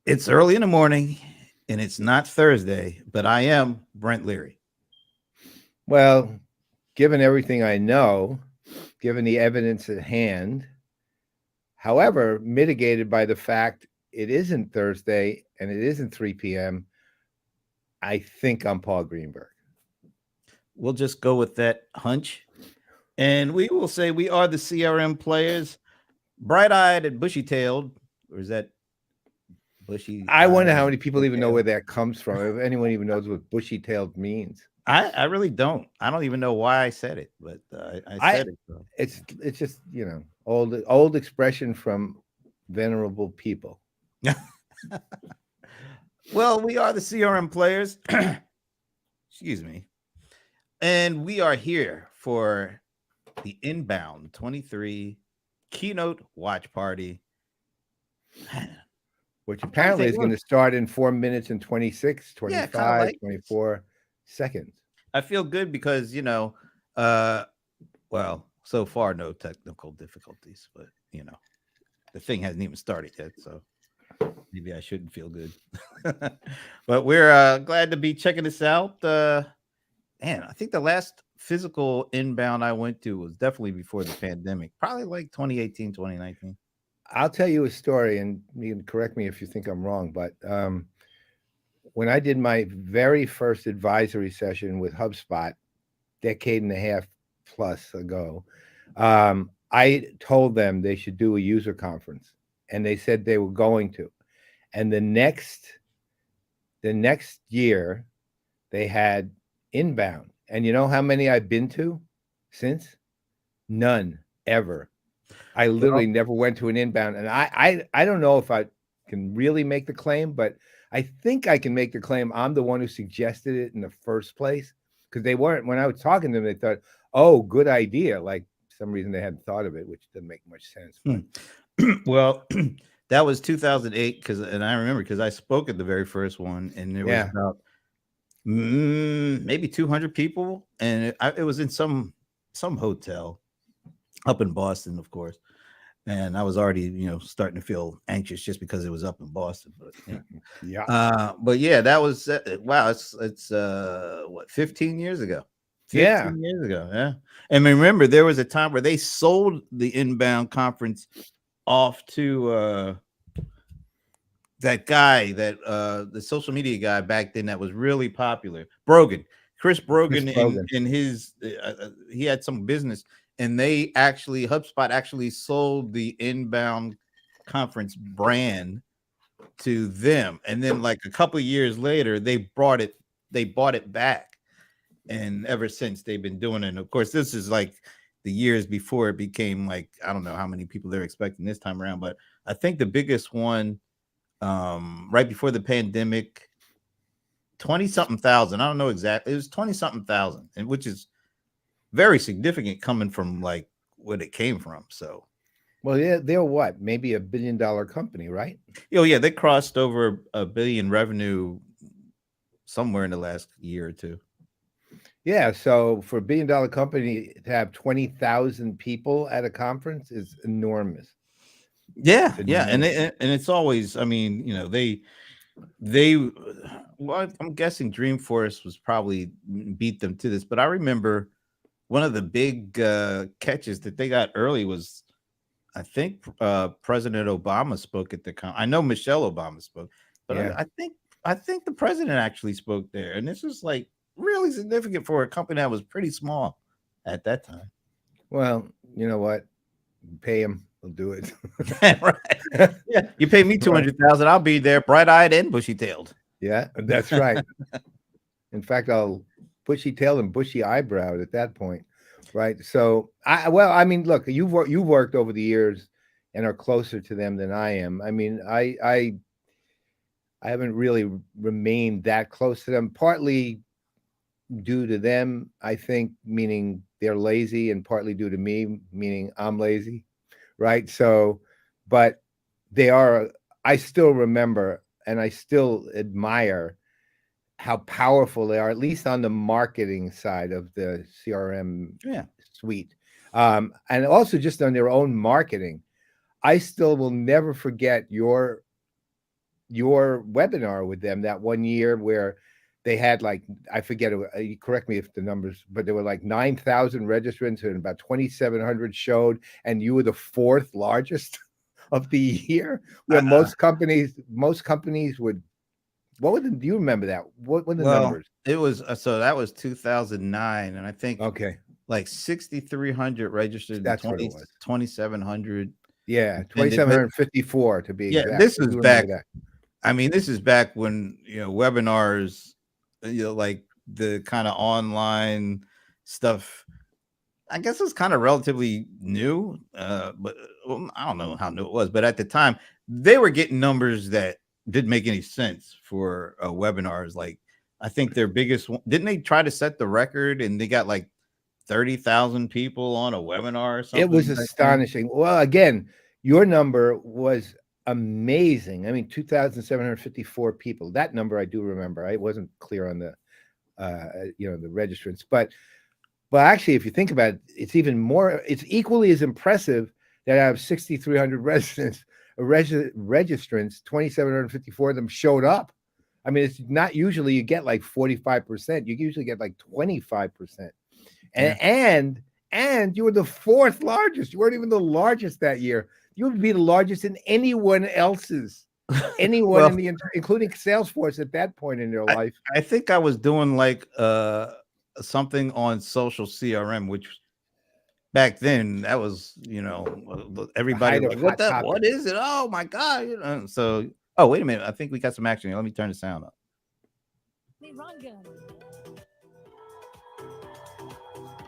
It's early in the morning and it's not Thursday, but I am Brent Leary. Well, given everything I know, given the evidence at hand, however, mitigated by the fact it isn't Thursday and it isn't 3 p.m., I think I'm Paul Greenberg. We'll just go with that hunch. And we will say we are the CRM players, bright eyed and bushy tailed. Or is that bushy I eyed wonder how and many people no even know tail? where that comes from, if anyone even knows what bushy tailed means. I really don't. I don't even know why I said it, but I I said it. So. it's just, old expression from venerable people. Well, we are the CRM players. Excuse me. And we are here for the Inbound 23 Keynote Watch Party. Which I'm trying to apparently think. is going to start in 4 minutes and 26, Yeah, kind of 25, like this. 24 seconds. I feel good because, uh, well, so far, no technical difficulties, but, the thing hasn't even started yet. So maybe I shouldn't feel good. But we're glad to be checking this out. Man, I think the last physical inbound I went to was definitely before the pandemic, probably like 2018, 2019. I'll tell you a story, and you can correct me if you think I'm wrong, but when I did my very first advisory session with HubSpot, decade and a half plus ago, I told them they should do a user conference, and they said they were going to. And the next year, they had inbound, and you know how many I've been to since? None ever. I literally Well, never went to an inbound, and I don't know if I can really make the claim, but I think I can make the claim I'm the one who suggested it in the first place, because they weren't, when I was talking to them, they thought, "Oh, good idea." Like, some reason they hadn't thought of it, which doesn't make much sense. But well, that was 2008 and I remember because I spoke at the very first one, and there was yeah, about maybe 200 people, and it was in some hotel up in Boston, of course. And I was already, starting to feel anxious just because it was up in Boston. yeah, But yeah, that was wow. It's what, 15 years ago. yeah. 15 years ago, yeah. And remember, there was a time where they sold the inbound conference off to that guy, that the social media guy back then that was really popular, Brogan, Chris Chris Brogan, Brogan. in his he had some business, and they actually HubSpot actually sold the inbound conference brand to them, and then like a couple of years later they bought it back, and ever since they've been doing it. And of course, this is like the years before it became like, I don't know how many people they're expecting this time around, but I think the biggest one, right before the pandemic, 20 something thousand. I don't know exactly. It was 20 something thousand, and which is very significant coming from like what it came from. So, Well, they're what? Maybe $1 billion company, right? yeah, they crossed over a billion revenue somewhere in the last year or two. Yeah. So for $1 billion company to have 20,000 people at a conference is enormous. Yeah, It's yeah, and enormous. it's always, I mean, they well, I'm guessing Dreamforce was probably beat them to this, but I remember one of the big catches that they got early was, I think, President Obama spoke at the con. I know Michelle Obama spoke, but Yeah. I think the president actually spoke there, and this was like really significant for a company that was pretty small at that time. Well, you know what? Pay him. We'll do it. Right? Yeah, you pay me two Right. hundred thousand, I'll be there, bright eyed and bushy tailed. Yeah, that's right. In fact, I'll bushy tail and bushy eyebrow at that point. Right. So I mean, look, you've worked over the years and are closer to them than I am. I mean, I haven't really remained that close to them, partly due to them, I think, meaning they're lazy, and partly due to me, meaning I'm lazy. Right. So, but they are, I still remember and I still admire how powerful they are, at least on the marketing side of the CRM Yeah. suite. And also just on their own marketing. I still will never forget your your webinar with them that one year where they had like, I forget, you correct me if the numbers, but there were like 9,000 registrants and about 2,700 showed, and you were the fourth largest of the year, where most companies would. What were the? Do you remember that? What were the numbers? It was so that was 2009, and I think Okay, like 6,300 registered, that's what it was. 2,700 Yeah, attended. But 2,754 to be yeah, exact. this I is do back. remember that. I mean, this is back when webinars, like the kind of online stuff. I guess it's kind of relatively new, but I don't know how new it was. But at the time, they were getting numbers that didn't make any sense for webinars. Like, I think their biggest one, didn't they try to set the record and they got like 30,000 people on a webinar or something? It was astonishing. Well, again, your number was amazing. I mean, 2,754 people. That number I do remember. I wasn't clear on the the registrants, but actually, if you think about it, it's even more. It's equally as impressive that I have 6,300 registrants. 2,754 of them showed up. I mean, it's not usually you get like 45%. You usually get like 25%. And you were the fourth largest. You weren't even the largest that year. You would be the largest in anyone else's, in the including Salesforce at that point in their life. I think I was doing like something on social CRM, which back then that was everybody like, what is it? Oh my god! So wait a minute, I think we got some action here. Let me turn the sound up.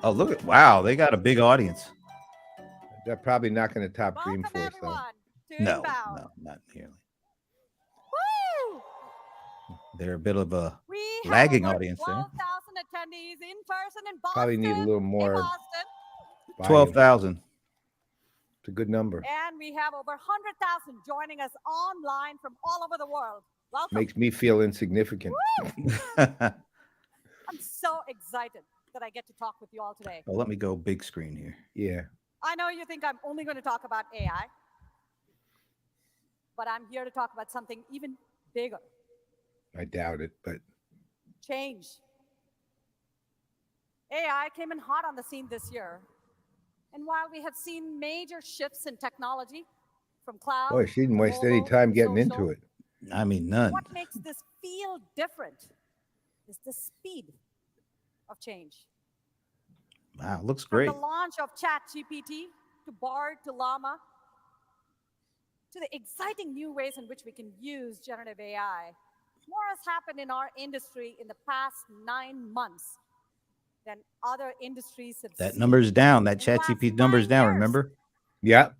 Oh, look at they got a big audience. They're probably not going to top Dreamforce though. No, not nearly. Woo! They're a bit of a lagging audience there. 12,000 attendees in person in Boston. Probably need a little more. 12,000. It's a good number. And we have over 100,000 joining us online from all over the world. Welcome. Makes me feel insignificant. I'm so excited that I get to talk with you all today. Oh, let me go big screen here. Yeah. I know you think I'm only going to talk about AI, but I'm here to talk about something even bigger. I doubt it, but change. AI came in hot on the scene this year. And while we have seen major shifts in technology from cloud, boy, she didn't waste any time getting into it. I mean, none. What makes this feel different is the speed of change. Wow, looks great. From the launch of ChatGPT to Bard to Llama to the exciting new ways in which we can use generative AI, more has happened in our industry in the past 9 months than other industries have That seen. number's down. That ChatGPT number's down, remember? Yeah.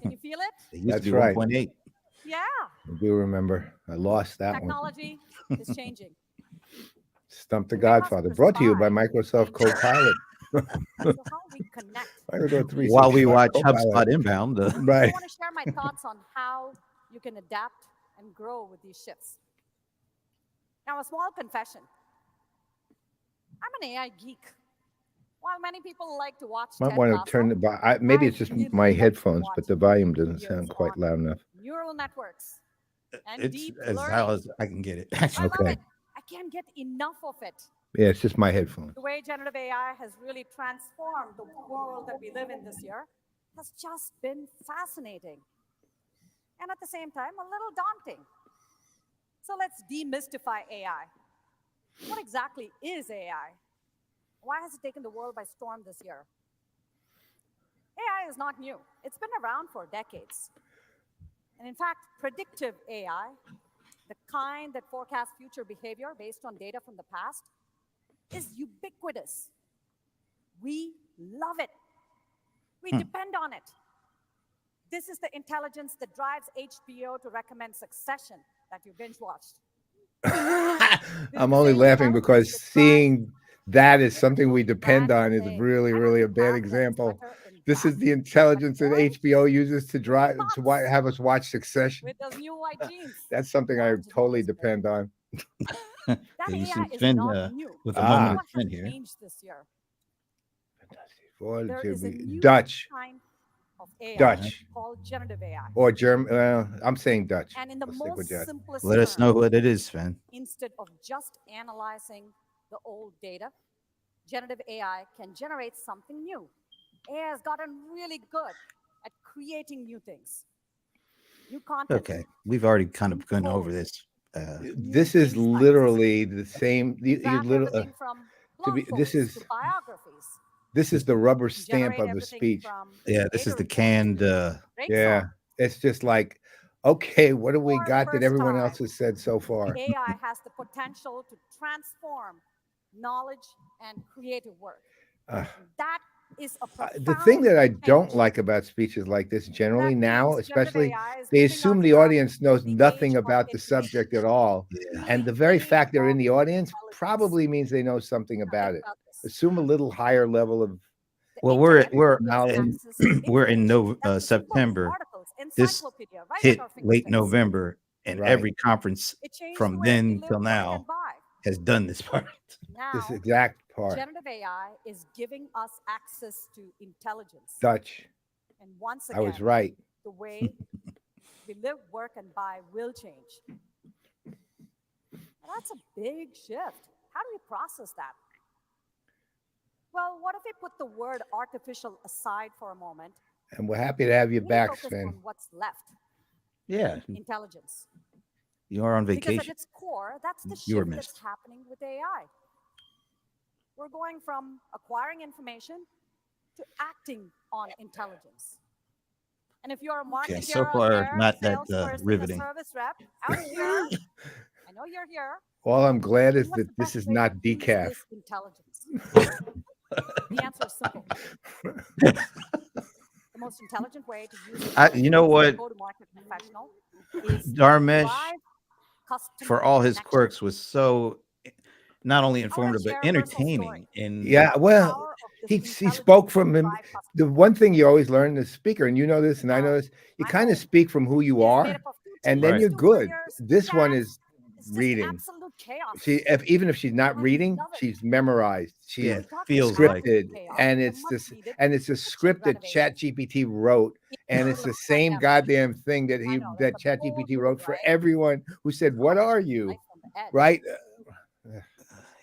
Can you feel it? It used to be 1.8. Yeah. I do remember. I lost that Technology is changing. Stump the Godfather. Brought to you by Microsoft Copilot. So how we connect. While we watch HubSpot Inbound. Right. I want to share my thoughts on how you can adapt and grow with these shifts. Now, a small confession. I'm an AI geek. While many people like to watch Might TED want Lasso, to turn the maybe it's just my headphones, but the volume doesn't videos sound quite on loud enough. neural networks and It's deep as learning. high as I can get it. I love Okay. it. I can't get enough of it. Yeah, it's just my headphones. The way generative AI has really transformed the world that we live in this year has just been fascinating. And at the same time, a little daunting. So let's demystify AI. What exactly is AI? Why has it taken the world by storm this year? AI is not new. It's been around for decades. And in fact, predictive AI, the kind that forecasts future behavior based on data from the past, is ubiquitous. We love it. We depend on it. This is the intelligence that drives HBO to recommend Succession that you binge watched. I'm only laughing because seeing that is something we depend on is really, really a bad example. This is the intelligence that HBO uses to have us watch Succession. With those new white jeans. That's something I totally depend on. That You AI should is spend not new. with a moment of What spin has here. changed this year? For There is a new Dutch. kind. of AI Dutch called generative AI. or German. I'm saying Dutch. And in the Let's stick with most Dutch. simplest Let us know terms, what it is, Sven. instead of just analyzing the old data, generative AI can generate something new. AI has gotten really good at creating new things, new content. Okay, we've already kind of gone over Code, this. This new is insights. literally the same. You Draft little, everything from to blog be, this posts to is biographies. this is the rubber stamp Generate of the everything speech. from Yeah, this data is the reports canned. to break Yeah, song. it's just like, okay, what do we For the got that first everyone else time, has said so far? AI has the potential to transform knowledge and creative work. Uh, That is a the thing profound that I don't change. like about speeches like this generally That now, means generative especially, AI is they moving assume us the from audience knows the age nothing of about the information subject at all. Yeah. And to the very age fact they're in of the audience intelligence. probably means they know something Now, about think it. about this. Assume a little higher level of The Well, internet we're gives knowledge. access to we're in information that's as simple as September. articles, This encyclopedia, right at hit our late fingertips. November, and Right. every conference It changed the from way we then live, till work, and now buy. has done this part. This Now, exact part. generative AI is giving us access to intelligence. Dutch. And once I was again, right. the way we live, work, and buy will change. That's a big shift. How do we process that? Well, what if we put the word artificial aside for a moment? And we're happy to have you We back, focus Sven. on what's left, Yeah, intelligence. you are on Because at vacation. its core, that's the You were shift that's missed. happening with AI. We're going from acquiring information to acting on intelligence. And if you're a Okay, marketer so out far there, not that salesperson, a riveting. service rep out here, I know you're here. All I'm glad is What's that the this best is way to not use decaf. this intelligence? The answer is simple. The most intelligent way to use You know intelligence as a what? go-to-market professional is Darmesh, drive customer for all his connection. quirks, was so not only I want informative to but share a personal story. entertaining. And Yeah, The well, power of this he intelligence spoke from to him. drive customer The one thing you always learn as a speaker, and you know this, and I Now, know this, you my kind of home speak from who you is are, made up of two and then Right. you're teams, two good. warriors, two This one cats. is It's just reading. absolute chaos. Even if she's not And I reading, love it. she's memorized. So yeah, She's we talk about feels like absolute scripted, chaos, and the it's this, much-needed and it's a kitchen script that renovation ChatGPT wrote, in and the it's middle the of a same pandemic. goddamn thing that I know, that's a bold ChatGPT move, wrote for right? everyone who said, "What are you?" Life on the edge. Right?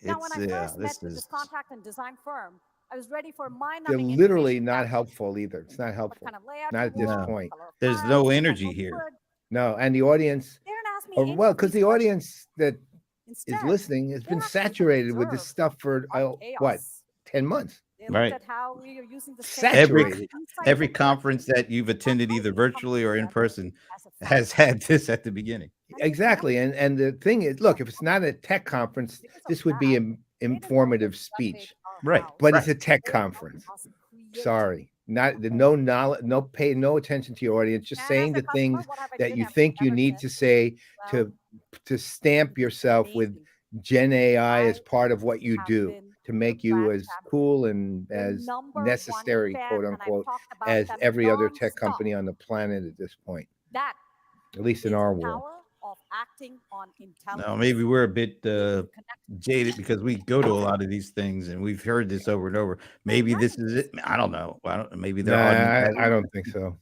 Now, when it's I first met this with is this contract and design firm, I was ready for They're mind-numbing literally information not package. helpful either. It's not What helpful. kind of layout Not you at this want, no. point. color of There's tiles, no type energy of here. wood. No, and the audience, They didn't ask me or any well, of because these the questions. audience that is Instead, listening has they been asked me to saturated with this observe stuff for our what, chaos. 10 months? They looked Right. at how we are using the same Saturated. insights Every and collecting conference that you've attended, how either we come virtually or in together person, as a has family. had this at the beginning. And they Exactly. never And the thing is, look, if it's not a tech conference, because of this would be that, an they didn't know informative to renovate speech. our Right. house. But it's a Right. tech They helped conference. us create. Sorry. Not no knowledge, no pay, no attention to your audience, just And saying as a the customer, things what have I that been you ever, think you ever need since? to say Well, to stamp yourself with amazing. Gen AI I as part of what you have do been to their make you brand as champion, cool and their as number one necessary, fan, quote and I've unquote, talked about as them every other tech nonstop. company on the planet at this point, That at least is in our the world. power of acting on intelligence. Now, maybe we're a bit We can connect jaded because we go to a lot of these things and we've heard this over and over. Maybe this is it. I don't know. I don't. Maybe Nah, their audience has I don't think so.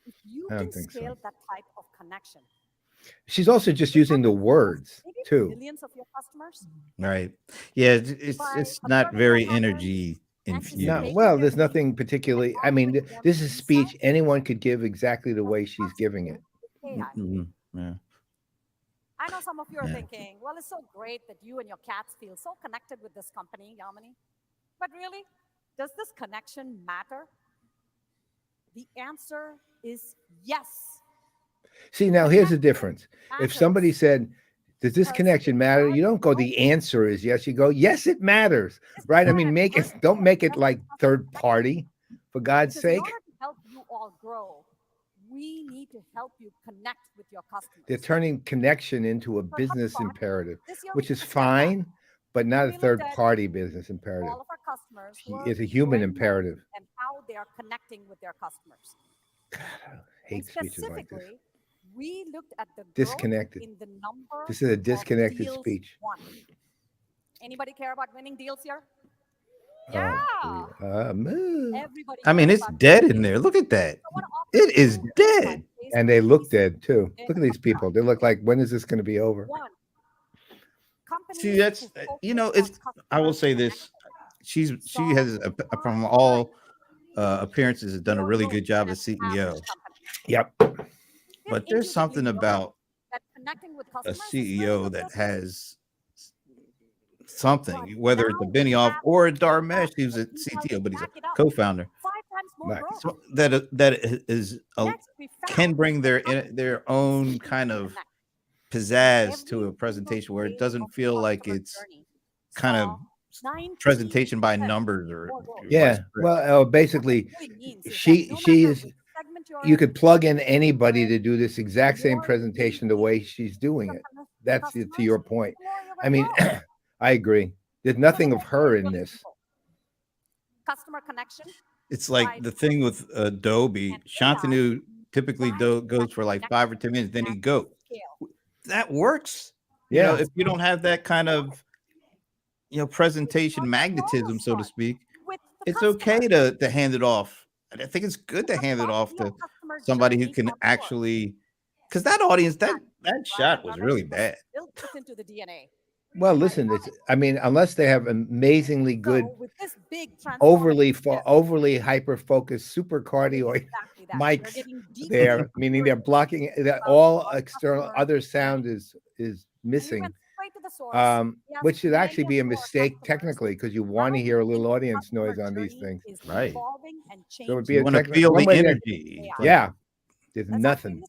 if you I don't can think so. scale that type of connection. She's also just We're using the talking words maybe too. millions of your customers right. Yeah, by it's not observing very their patterns, energy No, infused. well, anticipating there's their needs, nothing and particularly. I mean, offering them this is speech insights anyone could give exactly the of way she's giving possible it. with AI. Mhm. Yeah. I know some of you are Yeah. thinking, well, it's so great that you and your cats feel so connected with this company, Yamini. But really, does this connection matter? The answer is yes. See, now here's the Connection difference. If somebody matters said, "Does this because connection it matter?" You drives don't go, growth. "The answer is yes." You go, "Yes, it matters." This is Right? I why mean, I'm make it. personally Don't make it obsessed like with customer third connection. party, for God's Because in sake. order to help you all grow, we need to help you connect with your customers. They're turning connection into a For business HubSpot, imperative, this year we which took is a step back. fine, but not a We looked third at party business imperative. all of our customers who are It's a human growing more imperative. and how they are connecting with their customers. God, I And hate speeches like this. specifically, we looked at the growth Disconnected. in the number This is a of disconnected deals speech. won. Anybody care about winning deals here? Yeah. I mean, it's dead in there. Look at that. It is dead. And they look dead too. Look at these people. They look like, when is this going to be over? See, that's it's. I will say this: she has from all appearances has done a really good job as CEO. Yep. But there's something about a CEO that has something, whether it's a Benioff or a Dharmesh, he was a CTO, but he's a co-founder. Right. So that is can bring their own kind of pizzazz to a presentation where it doesn't feel like it's kind of presentation by numbers or Yeah. Well, basically, she is. You could plug in anybody to do this exact same presentation the way she's doing it. That's to your point. I mean, I agree. There's nothing of her in this. Customer connection. It's like the thing with Adobe. Shantanu typically goes for like 5 or 10 minutes, then he goes. That works. Yeah. If you don't have that kind of presentation magnetism, so to speak, it's okay to hand it off. I think it's good to hand it off to somebody who can actually, because that audience, that shot was really bad. Well, listen, I mean, unless they have amazingly good, overly hyper focused super cardioid mics there, meaning they're blocking that all external other sound is missing. Which should actually be a mistake technically, because you want to hear a little audience noise on these things. Right. So it would be You a want to feel the energy. Yeah. There's nothing.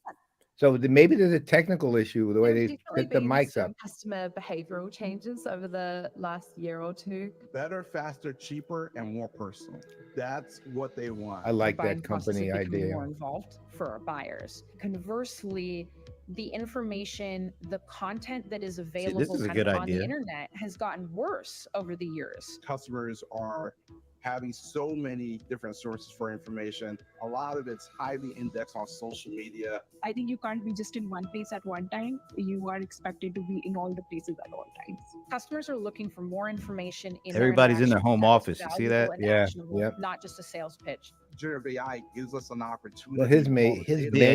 So maybe there's a technical issue with the way they set the mics up. Customer behavioral changes over the last year or two. Better, faster, cheaper, and more personal. That's what they want. I like Buying that company process is becoming idea. more involved for our buyers. Conversely, the information, the content that is available this is a good on idea. the internet has gotten worse over the years. Customers are having so many different sources for information. A lot of it's highly indexed on social media. I think you can't be just in one place at one time. You are expected to be in all the places at all times. Customers are looking for more information. Everybody's in their home office. You see that? Yeah. Not just a sales pitch. Generative AI gives us an opportunity. Well, his may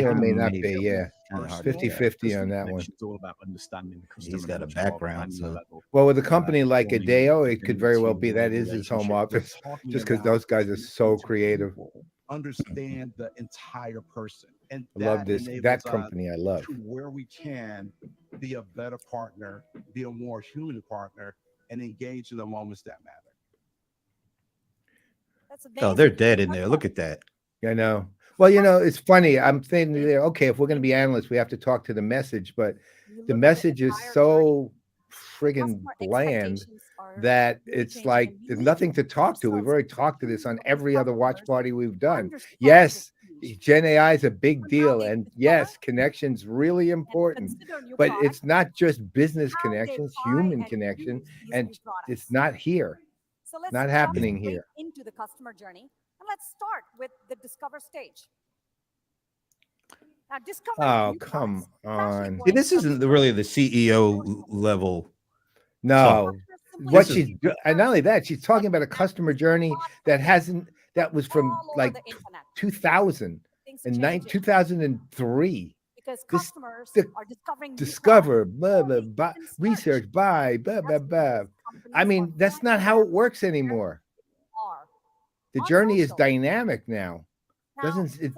or may not be. Yeah. It's 50-50 on that one. It's all about understanding the customer. He's got a background. So. Well, with a company like Adeo, it could very well be that is his home office, just because those guys are so creative. Understand the entire person. And I love that company. I love. Where we can be a better partner, be a more human partner, and engage in the moments that matter. Oh, they're dead in there. Look at that. I know. Well, it's funny. I'm thinking there, okay, if we're going to be analysts, we have to talk to the message, but the message is so friggin' bland that it's like there's nothing to talk to. We've already talked to this on every other watch party we've done. Yes, Gen AI is a big deal, and yes, connection's really important, but it's not just business connections, human connection, and it's not here. So let's Not happening here. Into the customer journey, and let's start with the discover stage. Now, discover. Oh, come on. See, this isn't really the CEO level. No. What she's and not only that, she's talking about a customer journey that was from like 2000 and 2003. Because customers are discovering research, buy, blah, blah, blah. I mean, that's not how it works anymore. The journey is dynamic now. It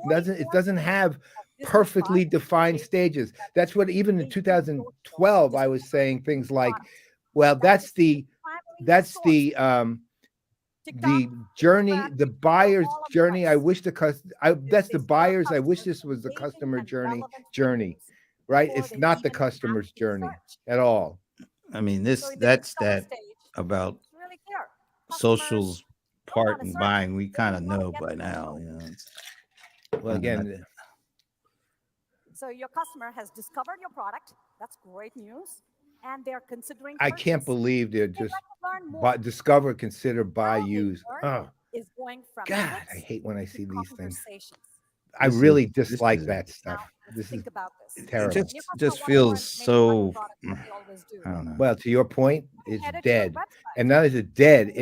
doesn't have perfectly defined stages. That's what even in 2012 I was saying things like, well, that's the journey, the buyer's journey. I wish that's the buyer's. I wish this was the customer journey, right? It's not the customer's journey at all. I mean, that's that about social's part in buying. We kind of know by now. Well, again. So your customer has discovered your product. That's great news. And they're considering. I can't believe they're just discover, consider, buy, use. Oh, God, I hate when I see these things. I really dislike that stuff. This is terrible. It just feels so. I don't know. Well, to your point, it's dead, and not only is it dead,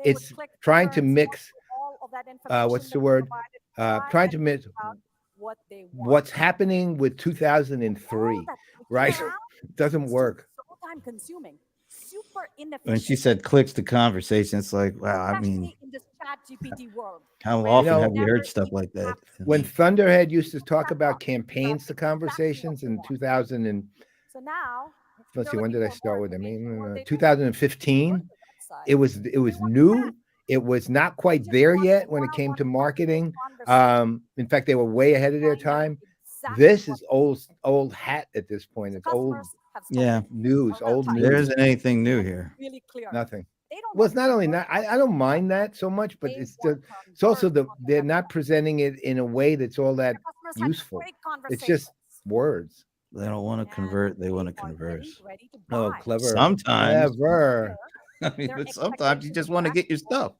They would It's click trying here to and scroll mix, through all of that information what's the that we word? provided, Trying and to mix out what they want. what's happening with All 2003, that clicking right? around Doesn't is work. so time consuming, super When inefficient, she said clicks to conversation, it's like, wow, I mean, especially in this chat GPT world. how where often you have you never heard stuff even like that? have to When speak. Thunderhead used to talk Chatbot about about campaigns to exactly what conversations they in want. 2000 and So now, let's they're see, when looking did I for start more with them? information. What they do, 2015. go to the website. It was They want to chat. new. It was not They quite just there want yet when it came to one-on-one marketing. conversation. In fact, they were way ahead of their Find out time. exactly This what is old hat at this point. so It's old customers have Yeah, spoken news, several old times. there news. isn't anything new here. Really clear. Nothing. They don't Well, want it's not only to that. convert I don't on mind their that so much, but They it's want it's also convert on they're their not website. presenting it in a way that's all that Their customers had useful. great It's just conversations, words. They don't want to and convert, they want to are converse. ready to Oh, buy. clever. Sometimes, Clever. I mean, Their but sometimes you just want to get your stuff.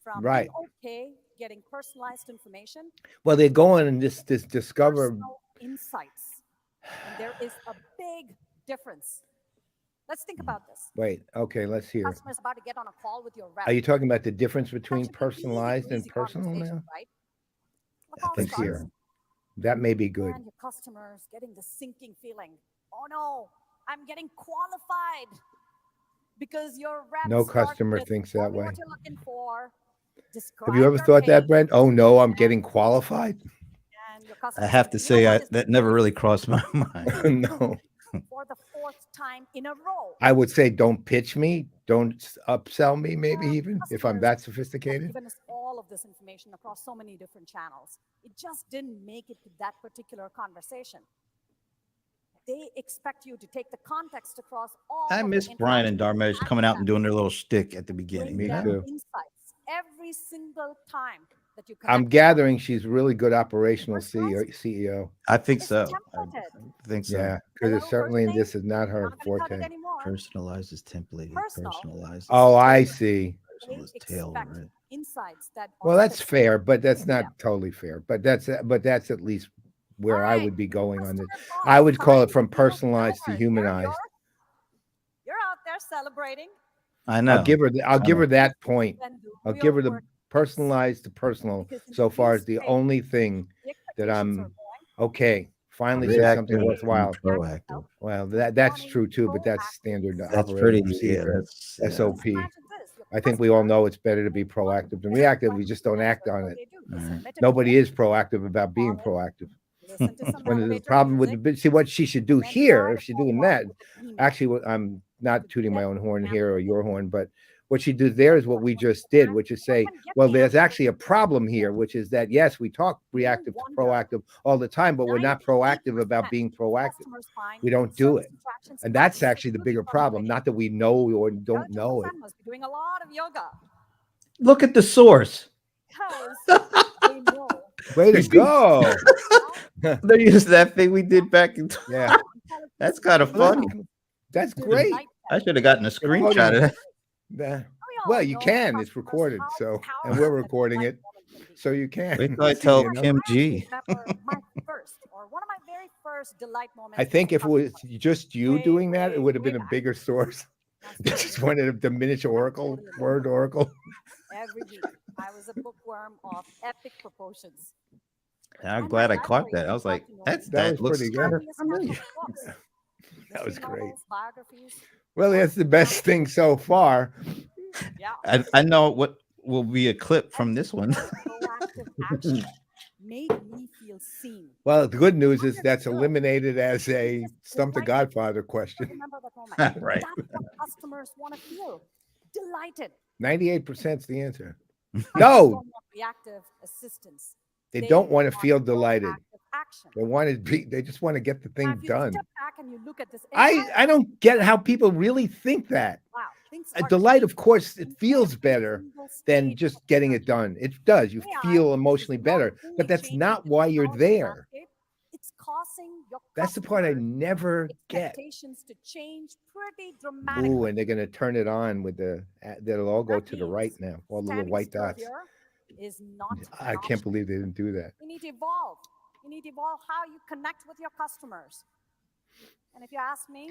from Right. being okay getting personalized information, Well, they're going and this discover. personal insights, and there is a big difference. Let's think about this. Wait, okay, let's hear. Customer's about to get on a call with your rep. Are you talking about the difference It's between actually an personalized and easy personal conversation, now? right? The I call think Let's so. starts, hear. That may be good. and your customer's getting the sinking feeling. Oh no, I'm getting qualified because your rep No started customer with, thinks "Tell that me way. what you're looking for. Have Describe you ever your thought that, pain," Brent? Oh no, I'm getting qualified. and your I customer have said, to "You know say, what is that never really really crossed my mind. No. for the fourth time in a row?" I would say don't pitch me, don't upsell me, maybe Our even if I'm customers that have sophisticated. given us all of this information across so many different channels. It just didn't make it to that particular conversation. They expect you to take the context across all I of miss the Brian and interaction, Darmesh coming out and doing their little shtick at the beginning. bring Me You them know? too. insights every single time that you connect. I'm with them. gathering she's really good operational Personalized CEO. I think It's so. templated. I think so. Yeah, because Hello, it's certainly first name, this is not her not going to cut forte. it anymore. Personalizes templated. Personal. Personalizes. Oh, I tailored. see. They Personal is tail, expect right? insights that Well, are that's specific fair, but that's to not them. totally fair. But that's at least where All I right, would be going on this. customer I boss, would call time it from to feel personalized to better. humanized. You're out there celebrating. I know. I'll give her I give know. her that point. Then the I'll real give her the work personalized to personal because in so far this as the space, only thing the that expectations are I'm going okay. Finally say something Reactive and worthwhile. proactive. Well, that's wanting true too, but that's proactive standard That's operating pretty. Yeah, procedure, that's yeah. SOP. Just imagine this. Your I think we all customer know it's better to be proactive than reactive. We just don't act on what it. they do. They Right. submit it to Nobody you, is proactive about being call it, proactive. listen to some One of the elevator problem with music, see what she should do then here, try if to she's follow doing up that. with an email. Actually, what I'm not To tooting my get own horn the here or answer your they horn, but what she does there is what we just did, which is say, can get well, the there's answer actually a problem here, which is that yes, we talk reactive to wonder proactive all the time, but we're not proactive about 98% being of proactive. customers find We don't do service it. interactions And that's are actually the bigger absolutely problem. frustrating. Not that we know or The don't other know it. 2% must be doing a lot of yoga Look at the source. because they know. Way to You see- go. They used that thing we did back in. Yeah. That's kind of Well, funny. that's great. I should have gotten a screenshot of that. Well, you can. It's recorded. So, and we're recording it. So you can. Wait till I See, tell you know? Kim G. My first or one of my very first delight moments. I think if it was just you Way, doing that, it way, would have way been a back. bigger source. That's Just wanted to diminish Oracle, totally word Oracle. every week. I was a bookworm of epic proportions. I'm And glad my I caught library that. I was got like, to know that That was looks pretty kind good. of familiar. books, That was history great. novels, biographies. Well, that's the best thing so far. Yeah. I know what will be a clip from this one. Proactive action made me feel seen. Well, the good news is that's eliminated as a stump the Godfather question. Remember that moment. Right. That's what customers want to feel. Delighted. 98% is the answer. Customers No, don't want reactive assistance. they don't want to want feel delighted. proactive action. They want to be. They just want to get the Now, thing if you done. step back and you look at this I don't get how people really think that. wow, things A are delight, of changing course, it in feels every better single than stage just of getting the it done. It does. You AI feel is emotionally not better, only but that's changing not the why you're technology there. landscape, it's causing your That's the part I customers' never get. expectations to change pretty dramatically. Ooh, and they're going to turn it on with that'll all go That to the right means now. All the little standing white still dots. here is not I an can't option. believe they didn't do that. You need to evolve. You need to evolve how you connect with your customers. And if you ask me,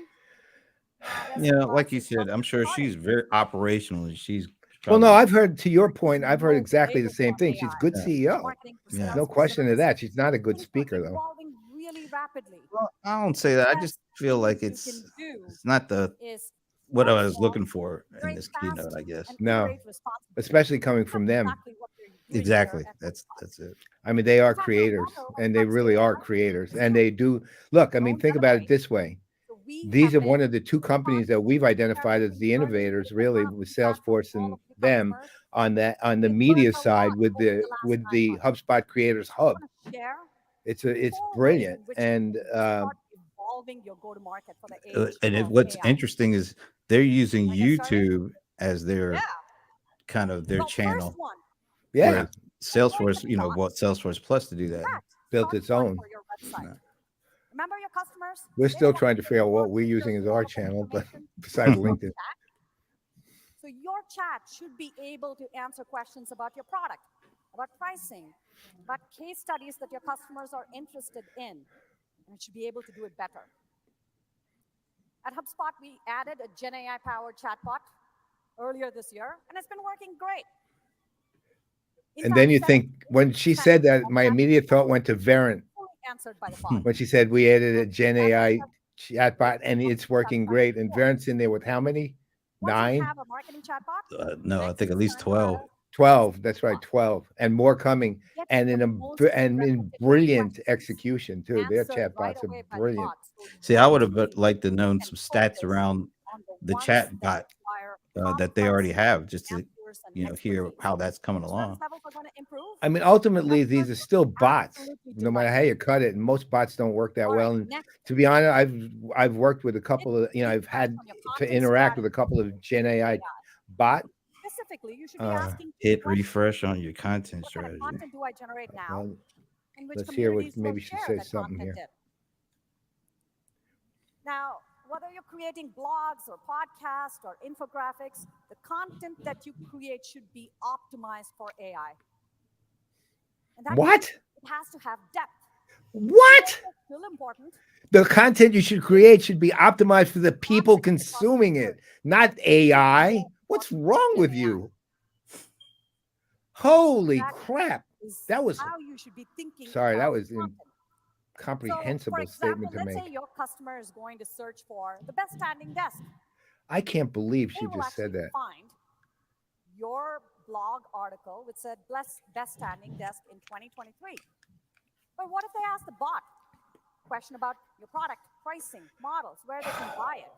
there's Yeah, some like you bugs, said, I'm sure she's very operational. And she's Well, no, probably. I've heard, to your point, I've heard No exactly the label same for thing. She's AI. good Yeah. CEO. Marketing for Yeah. sales, No for question of service. that. She's not a good Things are speaker, though. evolving really rapidly. Well, I don't say that. I Best just feel thing like you it's can do it's not the is what start I was small, looking for in iterate this fast, keynote, I guess. and No, iterate responsibly. especially coming from That's them. exactly what we're doing Exactly. here at That's it. I mean, they are In fact, our creators, motto when and it they comes to really are AI creators. is And don't they do look. I mean, think about it iterate. this way. So we These have are one been of the two companies that we've identified as the innovators, really, with Salesforce and them on the media side with the HubSpot Creators Hub. share It's four ways brilliant, in which and you can start evolving your go-to-market for the age And of what's AI. interesting is they're using Wanna get started? YouTube as their Yeah. kind of their Well, channel, first one, yeah, whereas Salesforce, bought Salesforce Plus to do that. correct. built Start its one own. for your website. No. Remember your customers? We're They still don't trying to want figure out more what we're pictures using as with our all the channel, but information. besides They want LinkedIn. chat. So your chat should be able to answer questions about your product, about pricing, about case studies that your customers are interested in, and it should be able to do it better. At HubSpot, we added a Gen AI-powered chatbot earlier this year, and it's been working great. In And fact, then you think, when she said that, my immediate thought went to Verint fully answered by the bot. when she said we added a Gen AI chatbot and it's working great. And Verint's in there with how many? Once you 9? have a marketing chatbot, No, I next think at is least to learn how 12. to 12. That's right, 12, and more coming. get And the in most in repetitive brilliant questions execution too. Their answered right chatbots away are by the brilliant. bot. So See, I your would have team liked to known can some stats focus around on the the ones chat that bot require that they already complex have, just to answers and hear expertise. how that's coming Service along. levels are going to improve. I mean, ultimately, these Customers are still bots, absolutely no matter how delight. you cut it. And most bots don't work that All right, well. And next, to be honest, I've worked with a couple of, I've insights had on your to content interact with a strategy couple of Gen AI AI. bot. Specifically, you should be Uh, asking Hit questions. refresh on your content What kind of strategy. content do I generate now? well, And which let's hear what communities do I maybe she share says that something content here. in? Now, whether you're creating blogs or podcasts or infographics, the content that you create should be optimized for AI. And that What? means it has to have depth. What? Still important. The content you should create should be optimized for the people consuming it, not AI. What's wrong with you? Holy crap. That was, how you should be thinking. sorry, that about was an content. incomprehensible So, for example, statement to let's make. say your customer is going to search for the best standing desk. I can't believe They she will just said actually that. find your blog article which said best standing desk in 2023. But what if they ask the bot a question about your product, pricing, models, where they can buy it?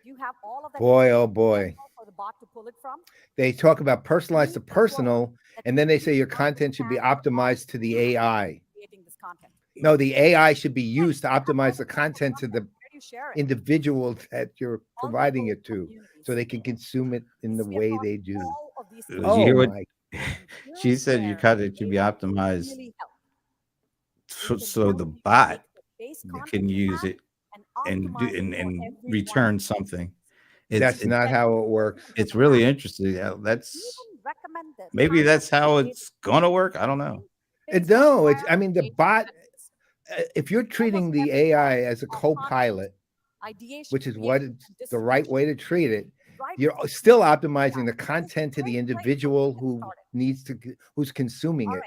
Do you have all of that Boy, oh information boy. available for the bot to pull it from? They talk about personalized to Moving personal, forward, that and then they you say your content should be understand your optimized to the audience AI. creating this content. No, the AI should be used to Right, you have optimize all the the content to the Where do you share it? individual that you're All providing those it to, communities. so they can consume it in the We have way brought they do. all of these Did you Oh hear what my! she Here's said? Your where content should be AI can optimized really help. so the bot can use it and do and return something. That's not how it works. It's really interesting. That's maybe that's how it's gonna work. I don't know. No, it's. I mean, the bot. If you're treating the AI as a co-pilot, which is what it's the right way to treat it, you're still optimizing the content to the individual who's consuming it.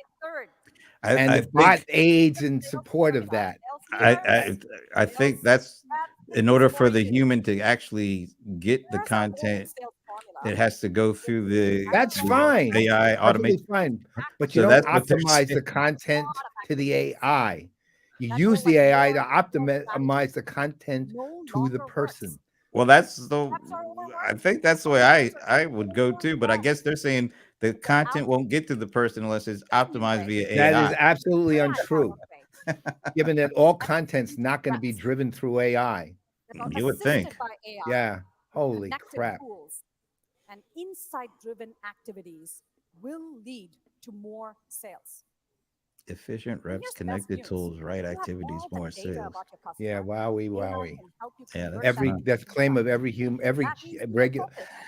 And the bot aids in support of that. I think that's in order for the human to actually get the content, it has to go through the That's fine. AI automation. Fine. But So you don't that's what they're optimize the saying. content to the AI. You use the AI to optimize the content to the person. Well, that's the. I think that's the way I would go too. But I guess they're saying the content won't get to the person unless it's optimized via AI. That is absolutely untrue. Given that all content's not going to be driven through AI. You would think. Yeah. Holy crap. And insight-driven activities will lead to more sales. Efficient reps, connected tools, right activities, more sales. Yeah, wowie. Yeah, that's claim of every human, every regular.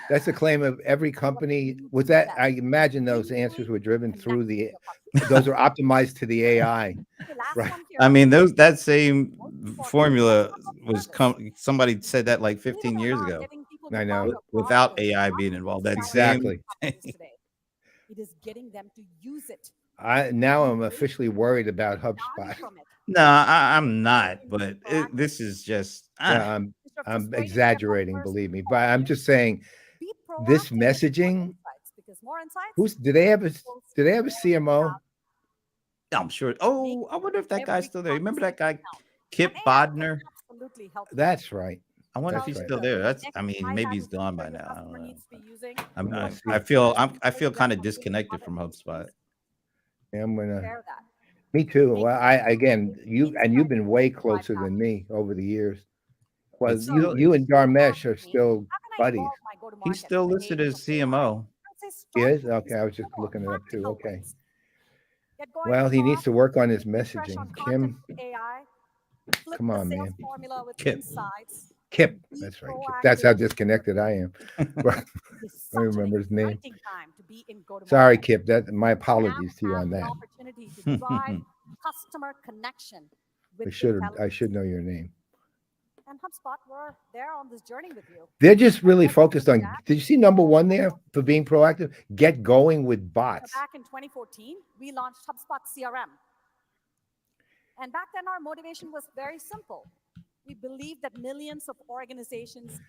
That's the claim of every company. Was that? I imagine those answers were driven through the. Those are optimized to the AI. Right. I mean, that same formula was somebody said that like 15 years ago. I know. without AI being involved. That Exactly. same Today. It is getting them to use it. Now I'm officially worried about Value HubSpot. from it. No, I'm not, but this is just Yeah, I'm Instead of I'm just waiting for exaggerating, customers believe me, to but call I'm you, just saying be this proactive and get more messaging. insights, because more insights Who's do they have a equals do they have a more CMO? value. I'm sure. Oh, I wonder if that guy's Every still there. Remember that guy, conversation count. Kip And AI can Bodner? absolutely help you. That's right. I wonder if That's he's right. still there. That's. Next I mean, high maybe value he's gone feature by your now. I customer don't know. needs to be using. I'm, We'll I, see. I feel. I Save feel them kind of from doing disconnected other from HubSpot. industries. Yeah, I'm gonna. Share that. Me too. Make Well, it I again, you've insight been way drive closer than value. me over the years. Well, It's you still. you and It's. Dharmesh are Ask me, still how can I buddies. evolve my He's go-to-market still in the listed age as of AI? CMO. I'd say He start is? with Okay, I was these just simple, looking it up too. practical Okay. wins. Get going Well, with he needs Bob, to work on his refresh messaging. on content Kim, with AI, flip come the on, sales man. formula with Kip. insights, Kip. be That's right. Kip. That's how proactive. disconnected I am. Right. It is I don't such an remember his name. exciting time to be in go-to-market. Sorry, Kip. That my Now apologies to you have on the that. opportunity to drive customer connection with I intelligence. should know your name. And HubSpot, we're there on this journey with you. They're just really Let's focused on. Jack. Did you see number one there for being proactive? Get going with So bots. back in 2014, we launched HubSpot CRM. And back then, our motivation was very simple. We believe that millions of organizations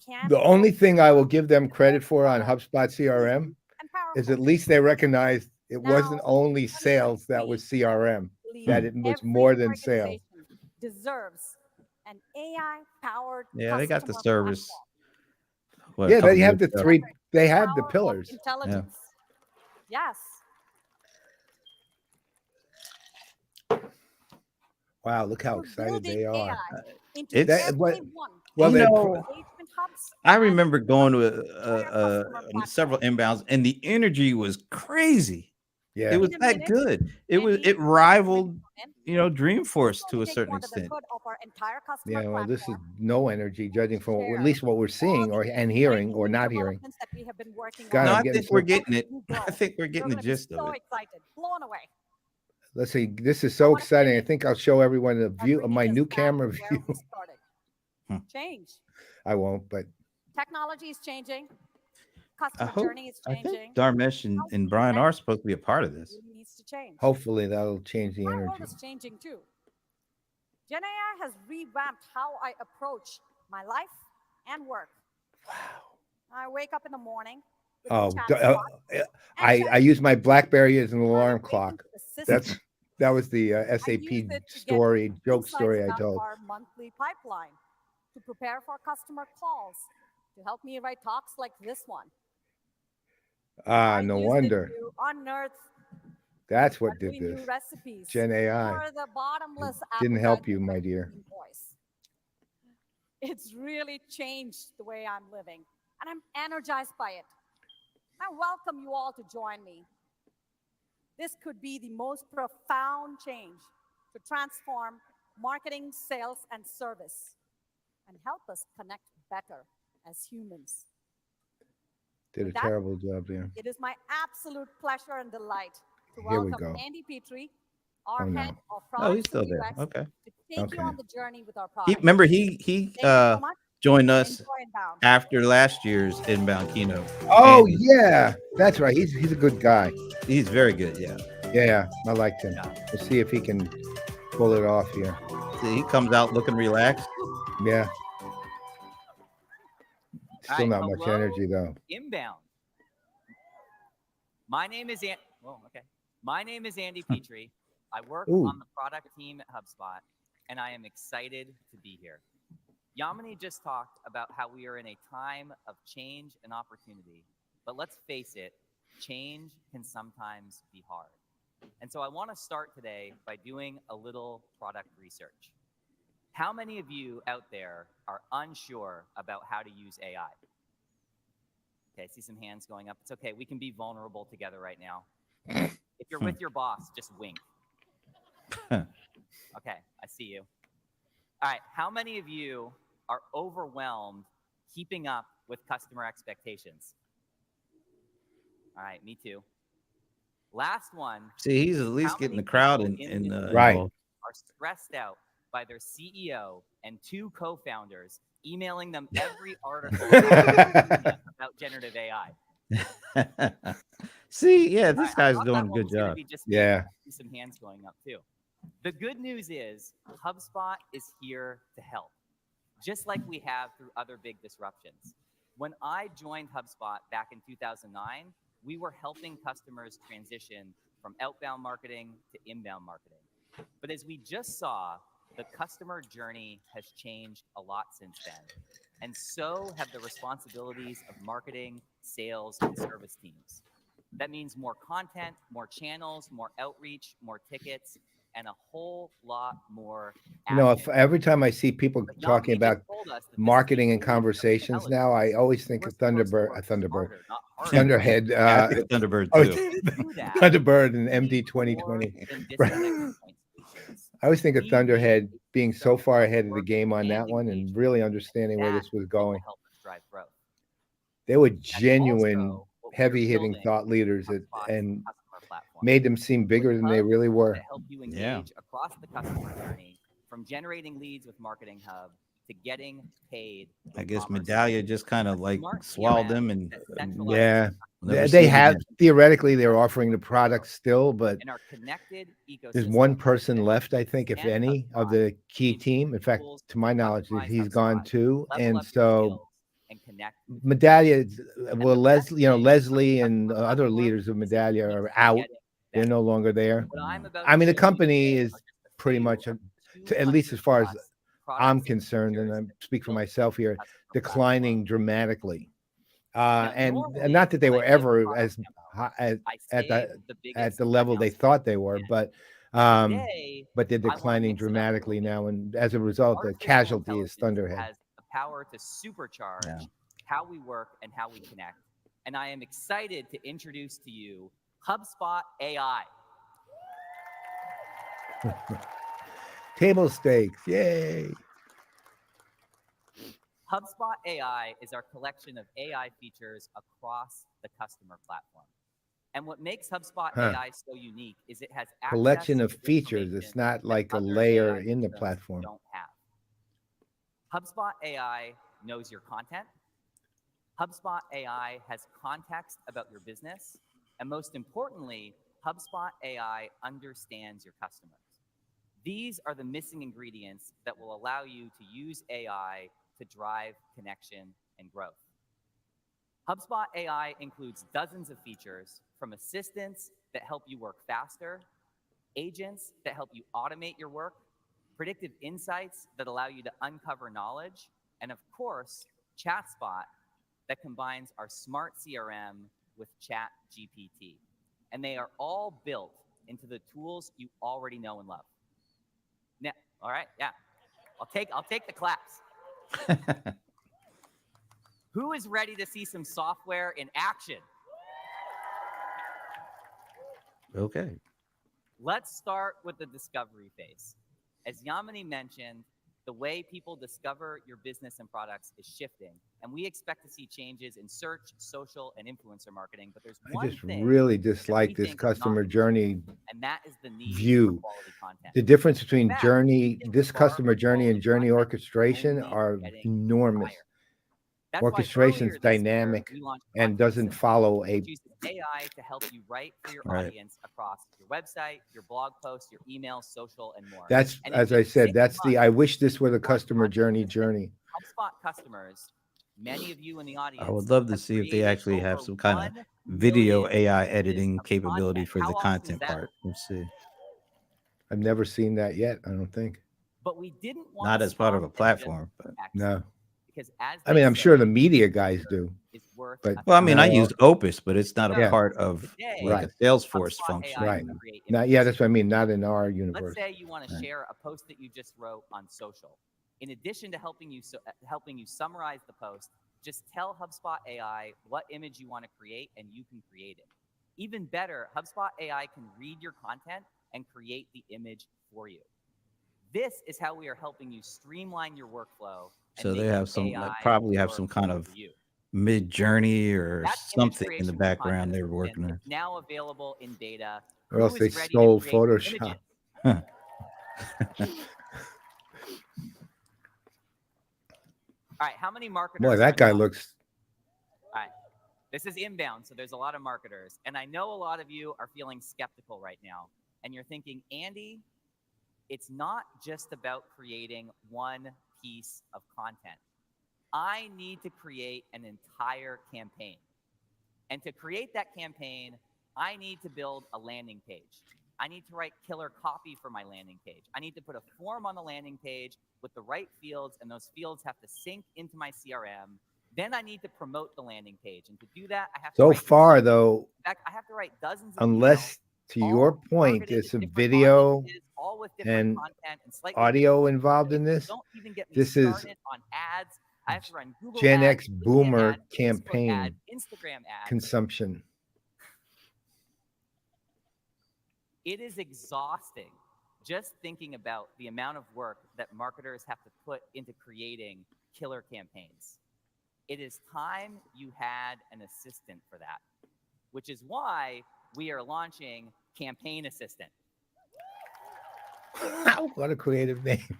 can. The only thing I will give them credit for on HubSpot CRM is at least they recognized it wasn't only sales that was CRM, that it was more than sales. Deserves an AI-powered. Yeah, they got the service. What, Yeah, a couple they have years the ago. three. They have the Power of pillars. Intelligence. Yes. Wow, look how We're excited building they are. AI into It's- every what- one. Well, You they're know, Engagement hubs. I and remember going to customer several platform. inbounds, and the energy was crazy. Yeah. It was In a that minute, good. Andy, It rivaled, in. Dreamforce We're to going a take certain you under the extent. hood of our entire customer Yeah, well, this is platform. no energy, judging from at Share least what we're seeing all or the and hearing or exciting not hearing. developments that we have been working God, on. No, I'm I getting think we're so. getting it. You grow. I think we're You're getting the going to be gist of so it. excited, blown away. Let's see. This is so wanna exciting. I finish think I'll show everyone a by view of bringing my us new back camera to where view. we started. Change. I won't, but Technology is changing. I Customer hope. journey is I think changing. Darmesh How and we Brian connect are supposed to be a part of this. really needs to change. hopefully that'll change the My energy. world is changing too. Gen AI has revamped how I approach my life and work. Wow. I wake up in the morning with Oh, the chat spot, I use my BlackBerry as an alarm conversation clock. assistant. That was the I SAP use it to story, get joke insights story I about told. our monthly pipeline, to prepare for customer calls, to help me write talks like this one. Ah, I no use wonder. it to unearth That's what utterly did new this. recipes Gen AI or the bottomless didn't help appetite you, of my dear. voice. It's really changed the way I'm living, and I'm energized by it. I welcome you all to join me. This could be the most profound change to transform marketing, sales, and service, and help us connect better as humans. Did a With that, terrible job there. It is my absolute pleasure and delight to Here we welcome go. Andy Petrie, our Oh, no. head of Oh, he's products still and there. UX, Okay. to take Okay. you on the journey with our He product. remember he Thank you so much. joined us Enjoy Inbound. after last year's inbound keynote. Oh Andy. yeah, that's right. He's a good guy. He's very good. Yeah. Yeah, I liked him. We'll see if he can pull it off here. See, he comes out looking relaxed. Yeah. Still All right, not much hello, energy though. Inbound. My name is My name is Andy Petrie. I work Ooh. on the product team at HubSpot, and I am excited to be here. Yamini just talked about how we are in a time of change and opportunity, but let's face it, change can sometimes be hard. And so I want to start today by doing a little product research. How many of you out there are unsure about how to use AI? Okay, I see some hands going up. It's okay, we can be vulnerable together right now. If you're with your boss, just wink. Okay, I see you. All right, how many of you are overwhelmed keeping up with customer expectations? All right, me too. Last one. See, he's at least How getting many the crowd people in this Right. room are stressed out by their CEO and 2 co-founders, emailing them every article about generative AI. See, yeah, this I guy's thought doing that a one good was gonna job. be just me. Yeah. I see some hands going up too. The good news is HubSpot is here to help, just like we have through other big disruptions. When I joined HubSpot back in 2009, we were helping customers transition from outbound marketing to inbound marketing. But as we just saw, the customer journey has changed a lot since then. And so have the responsibilities of marketing, sales, and service teams. That means more content, more channels, more outreach, more tickets, and a whole lot more You know, action. if every time I see people But talking Yamini just about told us that this is marketing the and age of conversations now, I intelligence. always think We're of supposed to Thunderbird, work Thunderbird, smarter, not harder. Thunderhead, Yeah, I think Thunderbird oh, too. To do that, Thunderbird and we MD need more 2020. than Right. disconnected point solutions. I always think of We Thunderhead need being systems so far that ahead of the work game on that and one and engage really people, understanding and where that this was is what will going. help us drive growth. They were That's genuine, also what we are heavy-hitting building thought leaders HubSpot's and customer platform. made them seem bigger With than they hubs really were. that help you Yeah. engage across the customer journey, from generating leads with Marketing Hub to getting paid with I guess Commerce Hub. Medallia just kind A of like smart swallowed CRM them and that centralizes Yeah, never they seen have again. theoretically they're offering the product still, but in our connected ecosystem. there's one person that left, I leads think, if and any, of HubSpot the key gives team. In you fact, tools to my to knowledge, customize he's gone HubSpot, too. level And up your so skills, and connect with Medallia, well, the best thing Leslie about and customer other platform leaders of is it Medallia keeps are out. getting They're better. no longer there. What I'm about I to mean, the show you company today is are just a pretty few much, of the at least as far as 200+ I'm products and concerned, and I features that we speak for built myself here, customer declining platform. dramatically. Now, And normally, not that they when were I give a ever product as demo, high I at save the at biggest the level they announcement thought they to were, the end. Today, but they're I want to declining mix it up a little dramatically bit. now, and as a result, the Artificial casualty is intelligence Thunderhead. has the power to supercharge Yeah. how we work and how we connect. And I am excited to introduce to you HubSpot AI. Table stakes, yay! HubSpot AI is our collection of AI features across the customer platform. And what makes HubSpot AI so unique is it has access Collection to of features. information It's not that like a other layer AI in the systems platform. don't have. HubSpot AI knows your content. HubSpot AI has context about your business. And most importantly, HubSpot AI understands your customers. These are the missing ingredients that will allow you to use AI to drive connection and growth. HubSpot AI includes dozens of features, from assistants that help you work faster, agents that help you automate your work, predictive insights that allow you to uncover knowledge, and of course, ChatSpot that combines our smart CRM with ChatGPT. And they are all built into the tools you already know and love. Now, all right, yeah. I'll take the claps. Who is ready to see some software in action? Okay. Let's start with the discovery phase. As Yamini mentioned, the way people discover your business and products is shifting, and we expect to see changes in search, social, and influencer marketing. But there's I one just thing really that we dislike this think is not customer changing, journey and that is the need view. for quality content. The difference between fact, journey, think this the bar customer for journey and quality journey content orchestration only are getting enormous. higher. That's why Orchestration's earlier this year, dynamic we launched and Content doesn't Assistant, follow a which uses AI to help you write for your Right. audience across your website, your blog posts, your emails, social, and more. That's, And in as I just said, 6 that's the, months, I wish this were the one customer Content journey. Assistant, HubSpot customers, many of you in the audience, I would love to have see if they created actually have over some kind of 1 video million AI pieces editing of capability content. for How the awesome is content that? part. Let's see. I've never seen that yet, I don't think. But we didn't want Not to as part of a stop at just platform, but text, No. because as I mean, they I'm sure say, the media guys do, is worth but a well, I mean, I no, use Opus, but it's not a Yeah. part of Today, like Right. a Salesforce HubSpot function. AI Right. can create Not, images. yeah, that's what I mean, not in our Let's universe. say you want to Right. share a post that you just wrote on social. In addition to helping you summarize the post, just tell HubSpot AI what image you want to create, and you can create it. Even better, HubSpot AI can read your content and create the image for you. This is how we are helping you streamline your workflow. And So they making have some, AI probably have work some kind of for you. mid journey or That's image something in the creation with background Content they were Assistant. working on. It's now available in beta. Or Who else they is ready stole to create Photoshop. images? All right, how many marketers? Boy, that guy are- looks. All right, this is inbound, so there's a lot of marketers, and I know a lot of you are feeling skeptical right now, and you're thinking, Andy, it's not just about creating one piece of content. I need to create an entire campaign. And to create that campaign, I need to build a landing page. I need to write killer copy for my landing page. I need to put a form on the landing page with the right fields, and those fields have to sync into my CRM. Then I need to promote the landing page. And to do that, I have to So write far, though, in fact, I have to write dozens of unless, emails, to all your point, targeted there's at some different video audiences, all with different and content and slightly audio different involved in tools. this. Don't even get me This is started on ads. I have to run Google Gen ads, X LinkedIn boomer ads, Facebook campaign ads, Instagram ads. consumption. It is exhausting just thinking about the amount of work that marketers have to put into creating killer campaigns. It is time you had an assistant for that, which is why we are launching Campaign Assistant. What a creative name.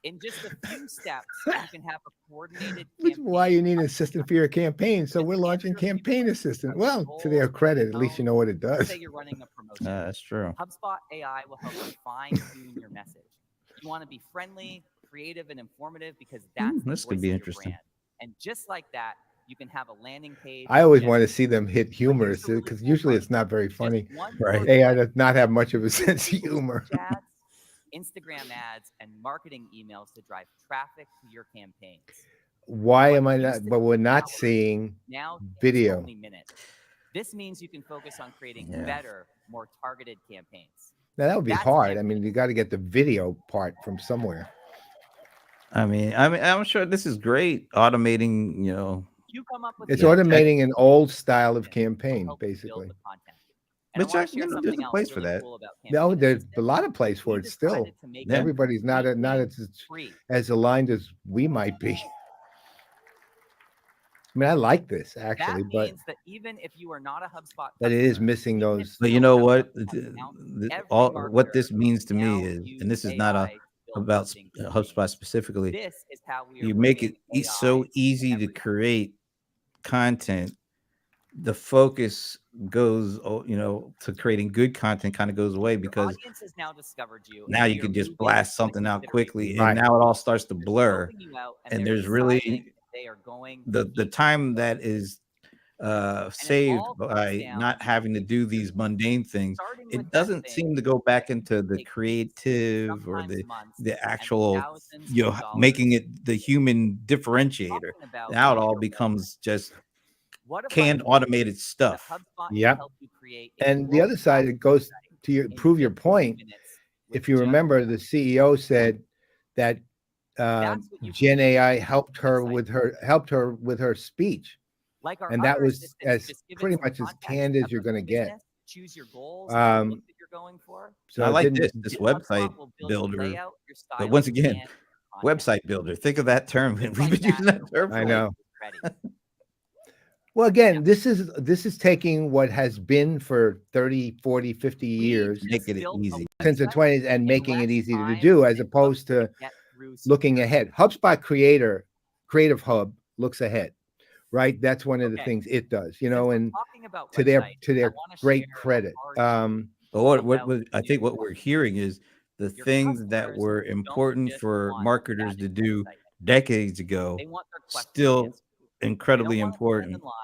In just a few steps, you can have a coordinated Which is campaign. why you need an assistant for your campaign. So we're launching Campaign Assistant. Well, to their credit, at least you know what it Let's does. say you're running a promotion. That's true. HubSpot AI will help you fine-tune your message. You want to be friendly, creative, and informative because that's the This could voice be of your interesting. brand. And just like that, you can have a landing page. I always that want to generates- see them hit humorous really because cool usually part. it's not very Just funny. one Right. short AI clip, does not have much of a sense of humor. search ads, Instagram ads, and marketing emails to drive traffic to your campaigns. Why What am I used not? to But we're take not hours seeing now takes video. only minutes. This means you can focus on creating Yeah. better, more targeted campaigns. Now that would be That's hard. I everything. mean, you got to get the video part from somewhere. I'm sure this is great. Automating, You come up with It's the idea, automating an old style of will campaign, help you build basically. the content. And I But wanna Jack, share there's something a else place for really that. cool about No, Campaign there's Assistant. a lot of place for We it still. decided to make it Yeah. Everybody's not completely as free. aligned as we might be. I mean, I like this actually, That but means that even if you are not a HubSpot it is customer, missing even if those. But you you don't know have a what? HubSpot account, every What marketer this means to can me now is, use and this is not AI to build about marketing HubSpot campaigns. specifically. This is how we are You make it bringing so AI easy to everywhere. create content. The focus goes, to creating good content kind of goes away Your because audience has now discovered you. now and you they are can just moving blast to something out consideration. quickly, Right. and now it all starts to They're blur. scoping you out, And they're there's really deciding if they are going to the keep time you. that is And it saved all comes by down not to having to do features, these mundane things. starting with It that doesn't thing seem to go back that into the takes weeks, creative or sometimes months, the and actual, thousands of dollars. making it the human I'm differentiator. talking about Now it all your becomes just What if I canned told you automated that stuff. HubSpot can Yep. help you create a And the other side, it world-class goes to your, website in prove your 15 point. minutes with If you just remember, the CEO said that That's what you can Gen do AI with helped her website. with her speech, Like our and that other was assistants, as just give it pretty some much as context canned as you're about going to your get. business, choose your goals and the Um, look that you're going for. So I it like didn't. this And HubSpot website will build your builder. layout, your style, But once again, and content. website builder. Think of that term. Just We've like been using that your term I for know. website is ready. Well, again, Yeah. this is taking what has been for 30, 40, 50 We years just making it built a easy. since the website 20s and in making it less easy to time do, as than it opposed took to get through looking security. ahead. HubSpot Creative Hub looks ahead, right? That's one of the Okay. things it does, Since we're and talking about to their websites, I wanna great share a credit. hard truth But what about I think what we're hearing is the Your things that customers were don't important just for want a marketers to static do website. decades ago They want their questions still answered. They incredibly don't wanna stand in important. line.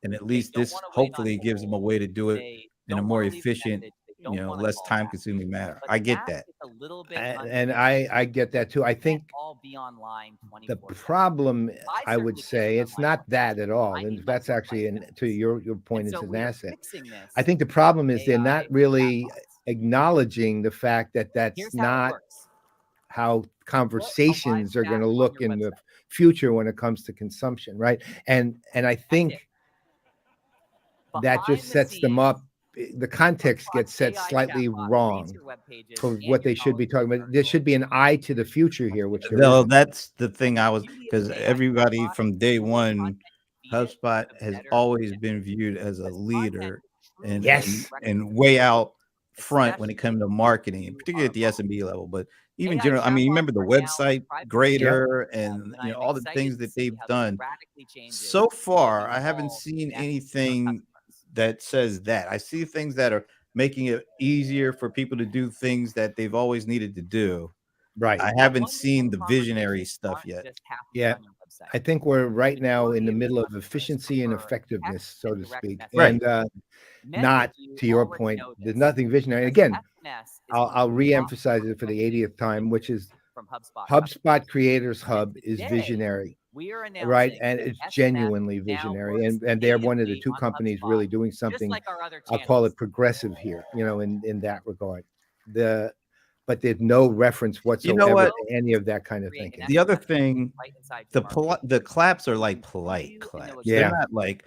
And at They least don't this wanna wait on hopefully gives them a hold. way to do it They in a don't more wanna leave a efficient, message. They don't wanna less call time back. consuming manner. But I get that that. is a little bit And underrated. I get that too. I It can't think all be online the 24/7. problem, I would certainly can't say, be it's online not that 24/7. at all. I And need my that's actually, work-life to balance. your And point, so it's an we are asset. fixing this I think the problem is they're AI not really chatbots. acknowledging the fact that that's Here's how it not works. how Put a live conversations are chat going to on look your in the website. future when it comes to consumption, right? And I That's it. think that Behind just the sets them scenes, up. The context HubSpot's gets set AI slightly chatbot reads wrong your web pages for and what your they should be follow-through talking about. There should articles. be an eye to the future here, which there No, isn't. that's the thing I was, The beauty of because the AI everybody chatbot from is day the more one, content you feed it, HubSpot the has better always it been gets. viewed as a Because content leader truly and Yes. and way out front when it especially comes to if marketing, you particularly are at the a SMB level. But even AI general. I mean, you remember chatbots the are now in website private grader beta, and I am all the excited things to that see they've how this done. radically changes So what far, you I haven't all seen connect with our anything customers. that says that. I see things that are making it easier for people to do things that they've always needed to do. Right. I But haven't wonderful seen the visionary conversations stuff aren't yet. just happening Yeah. on your website. I think we're right The now in majority the of middle of customers efficiency and prefer effectiveness, text so and to direct speak. messaging. And Many of not, you to your already point, know there's this nothing visionary. And because again, SMS is I'll, one I'll of the top re-emphasize it for the 80th time, which is from HubSpot customers. HubSpot Creators Hub And is today, visionary, we are right? announcing And that it's SMS genuinely now visionary. works And they're one of the natively two on companies HubSpot, really doing just something, like our other I'll call channels. it progressive here, in that regard. But there's no reference whatsoever what? to any of that kind of Create an thinking. The other SMS thing, right inside your marketing. the claps are like You polite and know claps. Yeah. They're not like,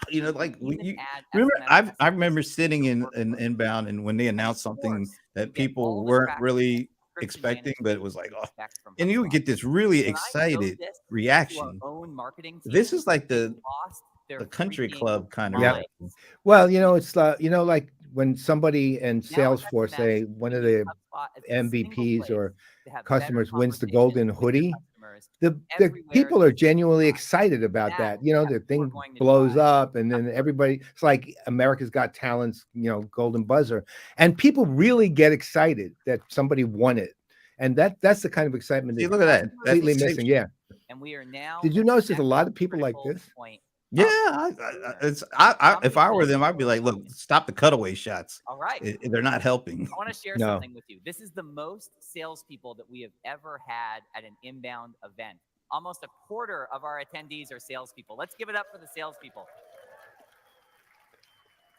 You like can even you add remember. SMS I messages remember to sitting your in workflow. inbound, and when they And of announced something course, you that get all people the weren't tracking really and subscription expecting, management but it was you like, oh, expect from and you would HubSpot. get this really When I showed excited this to our reaction. own marketing team, This is like they the lost their country freaking club kind of Yep. reaction. Well, it's like when somebody in Now Salesforce, SMS, say you one can of use the HubSpot as the single MVPs place or to have better customers wins the conversations golden with your hoodie, customers the everywhere people are you genuinely go. excited about That that. The people are thing going to blows drive up, and then everybody, it's like America's Got Talent's, golden buzzer, and people really get excited that somebody won it, and that's the kind of excitement See, that's look at that. completely That's missing. Yeah. And we are now Did you at the notice there's a next lot of people like critical this? point Yeah, of if I were them, I'd be like, look, stop the cutaway shots. all right. They're not helping. I want to share No. something with you. This is the most salespeople that we have ever had at an inbound event. Almost a quarter of our attendees are salespeople. Let's give it up for the salespeople.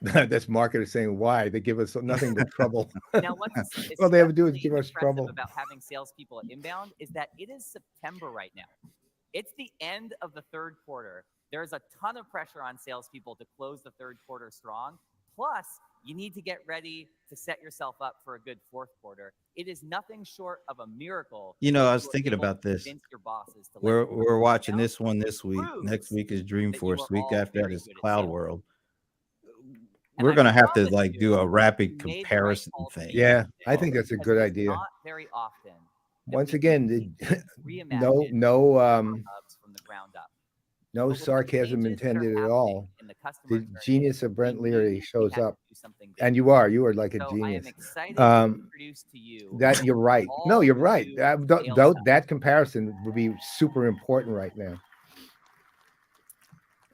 That's marketers saying why they give us nothing but trouble. Now, what's All they ever do is especially give us impressive trouble. about having salespeople at inbound is that it is September right now. It's the end of the third quarter. There's a ton of pressure on salespeople to close the third quarter strong. Plus, you need to get ready to set yourself up for a good fourth quarter. It is nothing short of a miracle. I that was you are thinking able about to this. convince your bosses to let We're you work watching down. this one this week. Proves Next week is that you Dreamforce. are Week all after that very is good at Cloud sales. World. And We're I gonna have to promise like you, do a rapid you made the right comparison call to thing. make Yeah, this I think show, that's a because good it is idea. not very often that Once we again, need to no reimagine hubs from the ground up. no But with the sarcasm changes that are intended at happening all. in the customer The journey, genius of we Brent knew Leary we shows had to up, do something and different. you are like a So I genius. am excited to introduce to you That you're right. No, all you're right. new That, sales hubs. that comparison would be super important right now.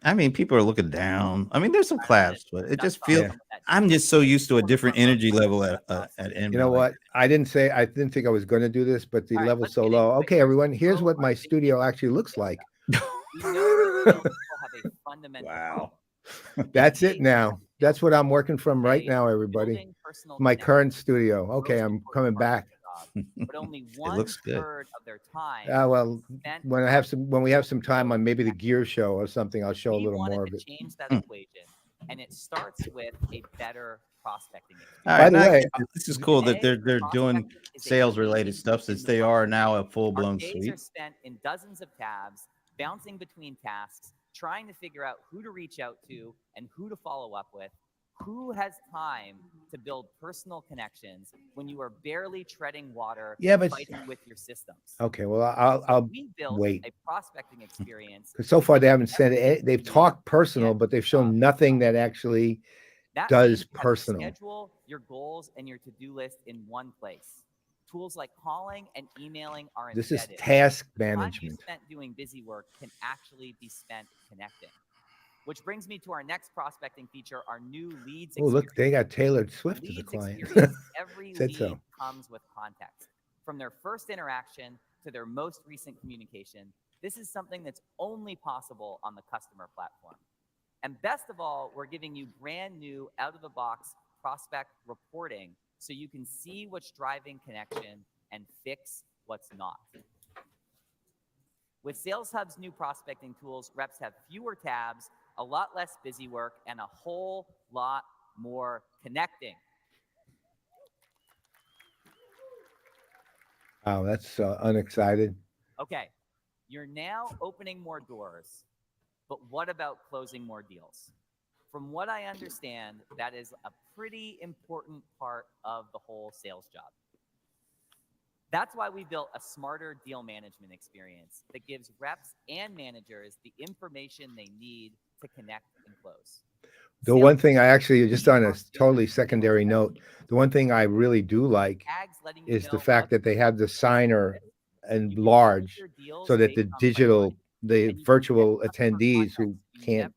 I mean, people are looking down. I mean, there's some I wanna claps, but it dust just off feels. Yeah. some of that I'm dust. just so used to a One of different our most energy level at customers. inbound. You know what? I didn't think I was going to do this, but the All right, level's let's so get low. into it. Okay, everyone, here's Grow what our my business studio with actually looks sales like. hubs. We know that salespeople have a fundamental Wow. problem. That's They it now. That's what I'm working from right say now, everybody. building personal My connections current is studio. the Okay, most I'm important coming part of back. their job, but only It looks good. 1/3 of their time Well, is spent when we have some time on maybe the gear show or something, I'll show a we little wanted more to of it. change that Hmm. equation, and it starts with a better prospecting experience. All By right, the now I way, get this is cool that Today, they're doing prospecting is a sales related game stuff in since the they dark. are now a full Our blown days suite. are spent in dozens of tabs, bouncing between tasks, trying to figure out who to reach out to and who to follow up with. Who has time to build personal connections when you are barely treading water, Yeah, but fighting with your systems? okay. Well, So I'll we built wait. a prospecting experience. Because so far they haven't said Everything it. They've you talked need personal, to but they've get shown nothing that actually that does means you have your personal. schedule, your goals, and your to-do list in one place. Tools like calling and emailing are This is embedded. task The time you management. spent doing busy work can actually be spent connecting. Which brings me to our next prospecting feature, our new leads Oh, look, experience. they got Taylor Swift as a Leads client. experience, every Said lead so. comes with context. From their first interaction to their most recent communication, this is something that's only possible on the customer platform. And best of all, we're giving you brand new out-of-the-box prospect reporting so you can see what's driving connection and fix what's not. With Sales Hub's new prospecting tools, reps have fewer tabs, a lot less busy work, and a whole lot more connecting. Wow, that's unexcited. Okay, you're now opening more doors, but what about closing more deals? From what I understand, that is a pretty important part of the whole sales job. That's why we built a smarter deal management experience that gives reps and managers the information they need to connect and close. The one thing I actually, just on a totally secondary note, the one thing I really do like is the fact that they have the signer enlarged so that the virtual attendees who can't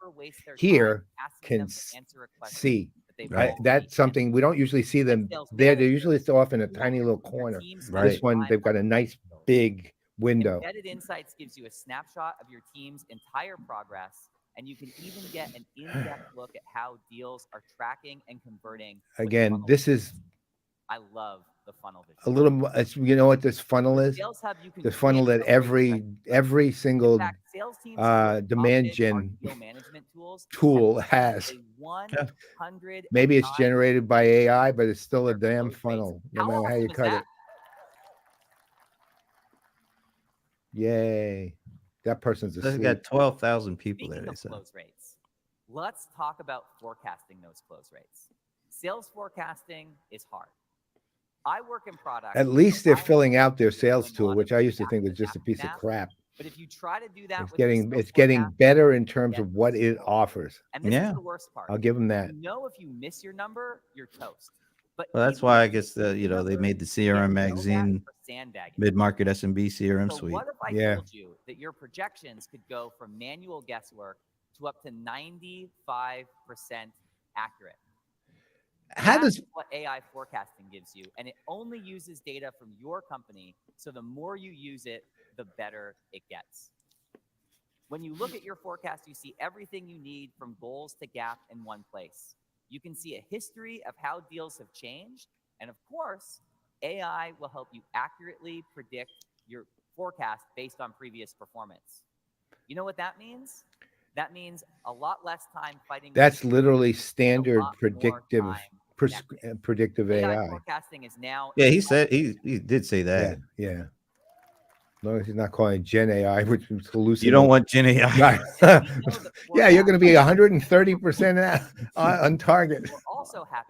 hear can see. Right? That's something we don't usually see them there. They're usually so off in a tiny little corner. This one, they've got a nice big window. Embedded Insights gives you a snapshot of your team's entire progress, and you can even get an in-depth look at how deals are tracking and converting. Again, this is, I love the funnel vision. a little, you know what this funnel is? The funnel that every single demand gen tool has. Maybe it's generated by AI, but it's still a damn funnel, no matter how you cut it. Yay. That person's They've asleep. got 12,000 people there. They said. Close rates. Let's talk about forecasting those close rates. Sales forecasting is hard. I work in product. At least they're filling out their sales tool, which I used to think was just a piece of crap. But if you try to do that, it's getting better in terms of what it offers. And this is the worst part. I'll give them that. You know, if you miss your number, you're toast. But Well, that's why I guess they made the CRM magazine mid-market SMB CRM suite. What if I told you that your projections could go from manual guesswork to up to 95% accurate? That's what AI forecasting gives you, and it only uses data from your company. So the more you use it, the better it gets. When you look at your forecast, you see everything you need from goals to gap in one place. You can see a history of how deals have changed, and of course, AI will help you accurately predict your forecast based on previous performance. You know what that means? That means a lot less time fighting. That's literally standard predictive AI. Forecasting is now. Yeah, he did say that. Yeah. As long as he's not calling it Gen AI, which is hallucinating. You don't want Gen AI. Yeah, you're going to be 130% on target.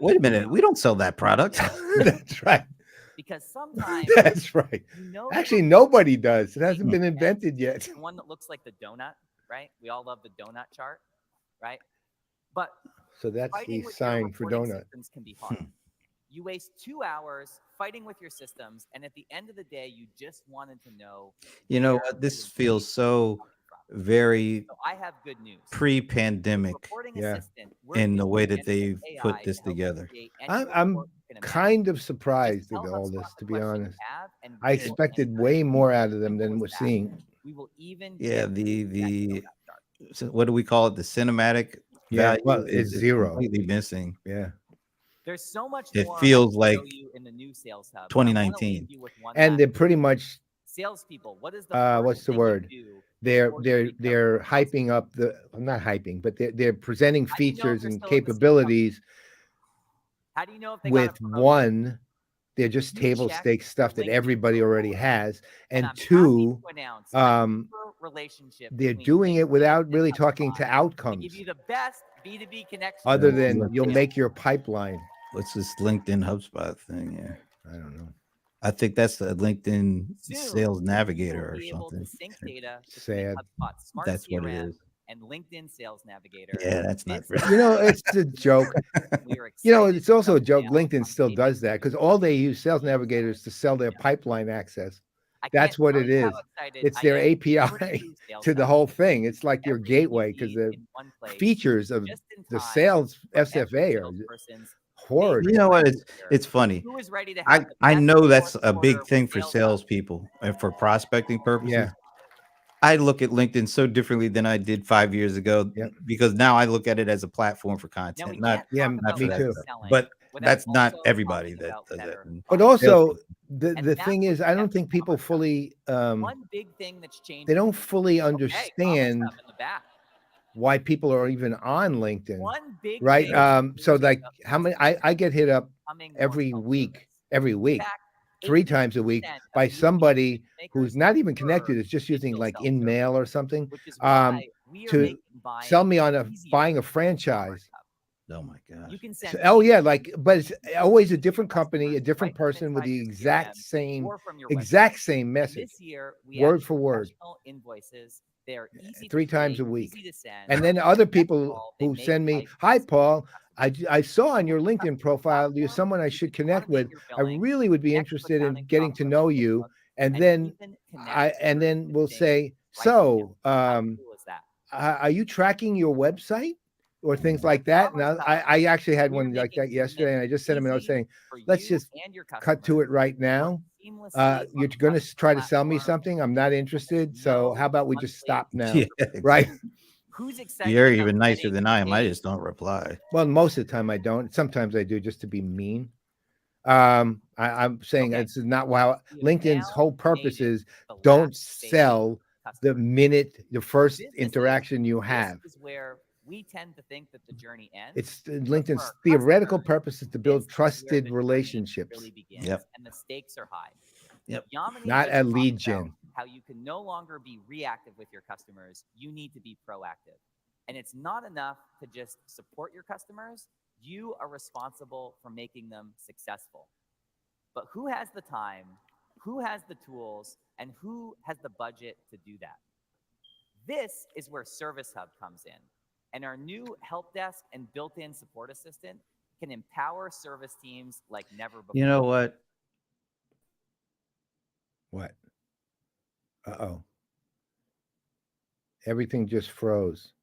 Wait a minute. We don't sell that product. That's right. Because sometimes that's right. Actually, nobody does. It hasn't been invented yet. One that looks like the donut, right? We all love the donut chart, right? But so that's the sign for donut. Can be hard. You waste 2 hours fighting with your systems, and at the end of the day, you just wanted to know. You know what? This feels so very I have good news. Pre-pandemic, in the way that they've put this together. I'm kind of surprised at all this, to be honest. I expected way more out of them than we're seeing. Yeah, so what do we call it? The cinematic value is zero. Completely missing. Yeah. There's so much it more feels like in the new Sales Hub. 2019. And they're pretty much salespeople. What is the what's the word? They're hyping up I'm not hyping, but they're presenting features and capabilities. How do you know if they with one, they're just table stakes stuff that everybody already has, and two, they're doing it without really talking to outcomes. Give you the best B2B connection. Other than you'll make your pipeline. What's this LinkedIn HubSpot thing? Yeah, I don't know. I think that's the LinkedIn Sales Navigator or something. Sad. That's what it is. And LinkedIn Sales Navigator. Yeah, that's not. It's a joke. It's also a joke. LinkedIn still does that because all they use Sales Navigators to sell their pipeline access. That's what it is. It's their API to the whole thing. It's like your gateway because the features of the sales SFA are horrid. You know what? It's funny. I know that's a big thing for salespeople and for prospecting purposes. Yeah. I look at LinkedIn so differently than I did 5 years ago because now I look at it as a platform for content. Not me too. But that's not everybody that does that. But also, the thing is, I don't think people fully one big thing that's changed. They don't fully understand why people are even on LinkedIn. Right? So like how many I get hit up every week, 3 times a week by somebody who's not even connected. It's just using like InMail or something to sell me on buying a franchise. Oh my gosh. You can send Oh yeah, emails like, but it's always a different company, a customers different right from person with inside the your exact CRM same or from your exact website. same And message, this year, we word added for word, professional invoices. They're easy to 3 times a create, week. easy to send. And then other Best of people all, they who make send me, life "Hi, easier for Paul. customers. I saw on your With LinkedIn Customer profile you're Platform, someone I you should can connect with. automate your I billing, really would be connect with interested in accounting getting to software know like you." QuickBooks, And and then even connect and your then we'll existing say, life "So, email. How cool is that? are you tracking your website?" Or things like that. And Our side, I actually had we're one like making that yesterday, and I just sent him a note easy saying, for "Let's you just and your cut to customers it right to work now. seamlessly on You're the going to Customer try to sell me Platform, something. I'm not and interested. there's So how no about we just one-way stop now?" Yeah, Right? exactly. Who's excited You're about even nicer getting than I am. I paid? just don't reply. Well, most of the time I don't. Sometimes I do, just to be mean. I'm saying Okay, it's not wow. we have LinkedIn's now whole purpose created is the don't last phase sell of the customer. minute the For first businesses, interaction you this have. is where we tend to think that the journey ends. It's But for LinkedIn's our theoretical customers, purpose is to this build is where trusted the journey relationships, really begins, Yep. and the stakes are high. Yep. Yamini not just a talked lead about gen. how you can no longer be reactive with your customers. You need to be proactive. And it's not enough to just support your customers. You are responsible for making them successful. But who has the time, who has the tools, and who has the budget to do that? This is where Service Hub comes in. And our new help desk and built-in support assistant can empower service teams like never before. You know what? What? Uh-oh. Everything just froze.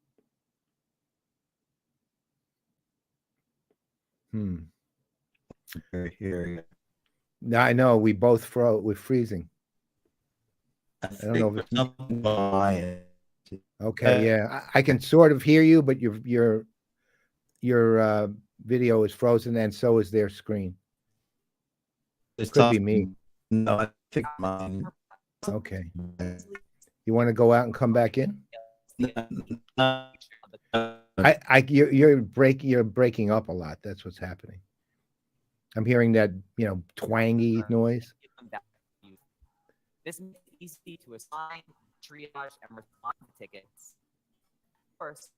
Here. Now I know we both froze. We're freezing. I don't know if think something on my end. Okay, yeah, I can sort of hear you, but your video is frozen, and so is their screen. It's Could be me. No, I think mine. Okay. You want to go out and come back in? You're breaking up a lot. That's what's happening. I'm hearing that, twangy noise. This makes it easy to assign, triage, and respond to tickets. First,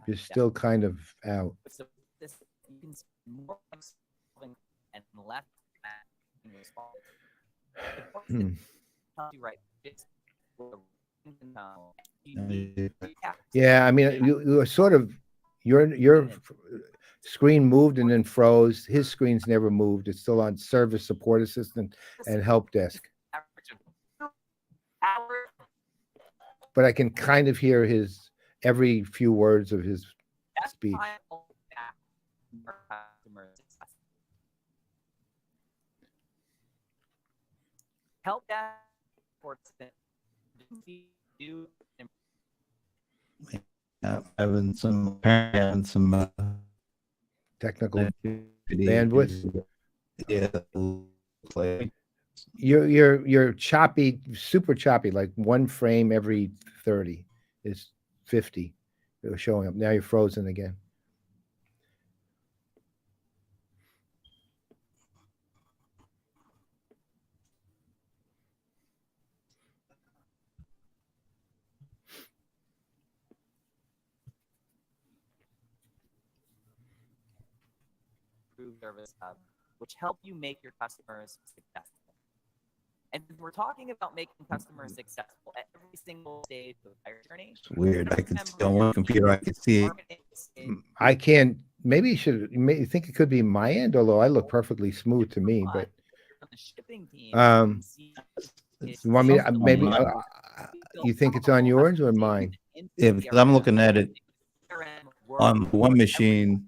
You're still kind of out. So this, you can spend more time solving and less time responding. Right. Yeah, I mean, you are sort of your screen moved and then froze. His screen's never moved. It's still on service support assistant and help desk. But I can kind of hear his every few words of his speech. Help desk having some technical bandwidth. Yeah. You're choppy, super choppy, like one frame every 30 is 50. It was showing up. Now you're frozen again. Service Hub, which help you make your customers successful. And we're talking about making customers successful at every single stage of their journey. It's weird. I can see on one computer. I can see it. I can't. Maybe you should. You think it could be my end, although I look perfectly smooth to me. But you want me? Maybe you think it's on yours or mine? Yeah, because I'm looking at it on one machine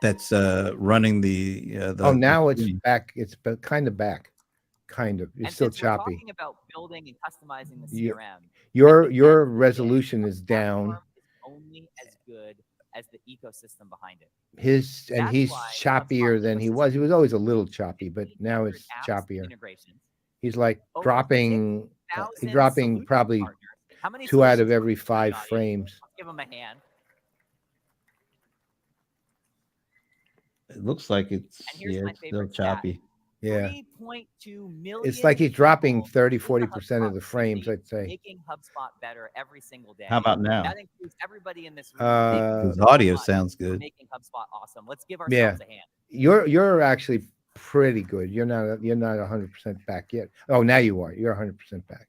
that's running the oh, now it's back. It's kind of back. Kind of. It's still choppy. We're talking about building and customizing the CRM. Your resolution is down. Is only as good as the ecosystem behind it. He's choppier than he was. He was always a little choppy, but now it's choppier. He's like dropping probably 2 out of every 5 frames. Give him a hand. It looks like it's still choppy. Yeah. 3.2 million. It's like he's dropping people 30, in the 40% of HubSpot the frames, community I'd say. making HubSpot better every single day. How about now? That includes everybody in this room. Thank you Uh, His so audio much sounds for good. making HubSpot awesome. Let's give Yeah. ourselves a hand. You're actually pretty good. You're not 100% back yet. Oh, now you are. You're 100% back.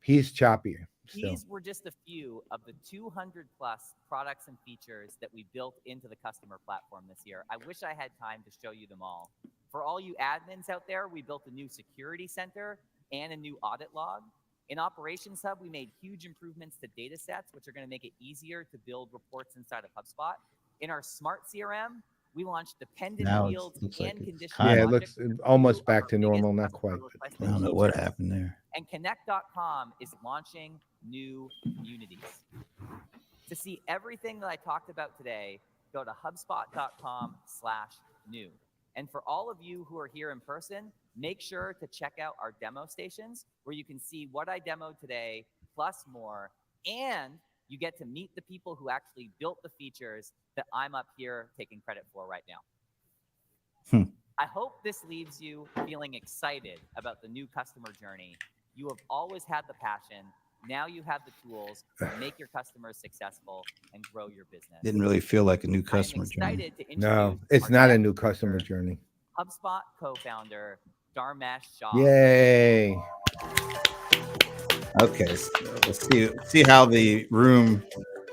He's choppier still. These were just a few of the 200 plus products and features that we built into the customer platform this year. I wish I had time to show you them all. For all you admins out there, we built a new security center and a new audit log. In Operations Hub, we made huge improvements to data sets, which are going to make it easier to build reports inside of HubSpot. In our smart CRM, we launched dependent Now it fields looks like and it's conditional kind Yeah, of- it logic looks for almost two of back our to biggest normal, not customer quite. I requested don't know what features. happened there. And Connect.com is launching new communities. To see everything that I talked about today, go to HubSpot.com/new. And for all of you who are here in person, make sure to check out our demo stations where you can see what I demoed today, plus more. And you get to meet the people who actually built the features that I'm up here taking credit for right now. I hope this leaves you feeling excited about the new customer journey. You have always had the passion. Now you have the tools to make your customers successful and grow your business. Didn't really feel like a new I am customer journey. excited to No, introduce it's our not a next new customer speaker, journey. HubSpot co-founder Dharmesh Shah. Yay. Okay, so let's see how the room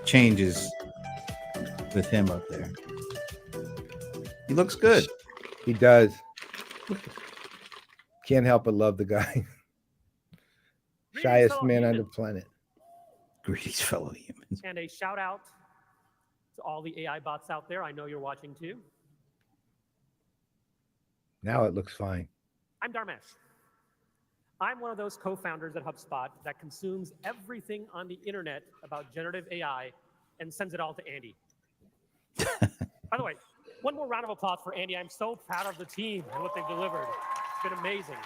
changes with him up there. He looks good. He does. Can't help but love the guy. Shyest man on the planet. Greetings, fellow humans. And a shout out to all the AI bots out there. I know you're watching too. Now it looks fine. I'm Dharmesh. I'm one of those co-founders at HubSpot that consumes everything on the internet about generative AI and sends it all to Andy. By the way, one more round of applause for Andy. I'm so proud of the team and what they've delivered. It's been amazing.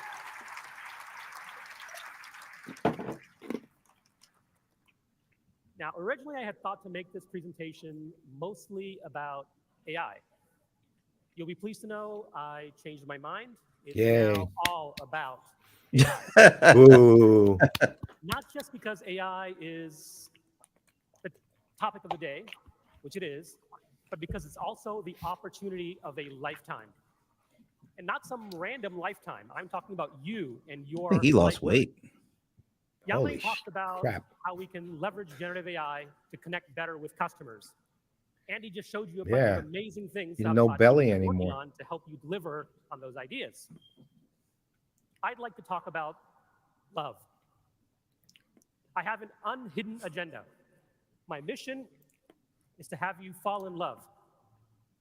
Now, originally I had thought to make this presentation mostly about AI. You'll be pleased to know I changed my mind. It's now all about AI. Ooh. Not just because AI is the topic of the day, which it is, but because it's also the opportunity of a lifetime. And not some random lifetime. I'm talking about you and your He lost lifetime. weight. Yamini talked about crap. how we can leverage generative AI to connect better with customers. Andy just showed you a bunch Yeah. of amazing things He's that no HubSpot belly is working anymore. on to help you deliver on those ideas. I'd like to talk about love. I have an unhidden agenda. My mission is to have you fall in love,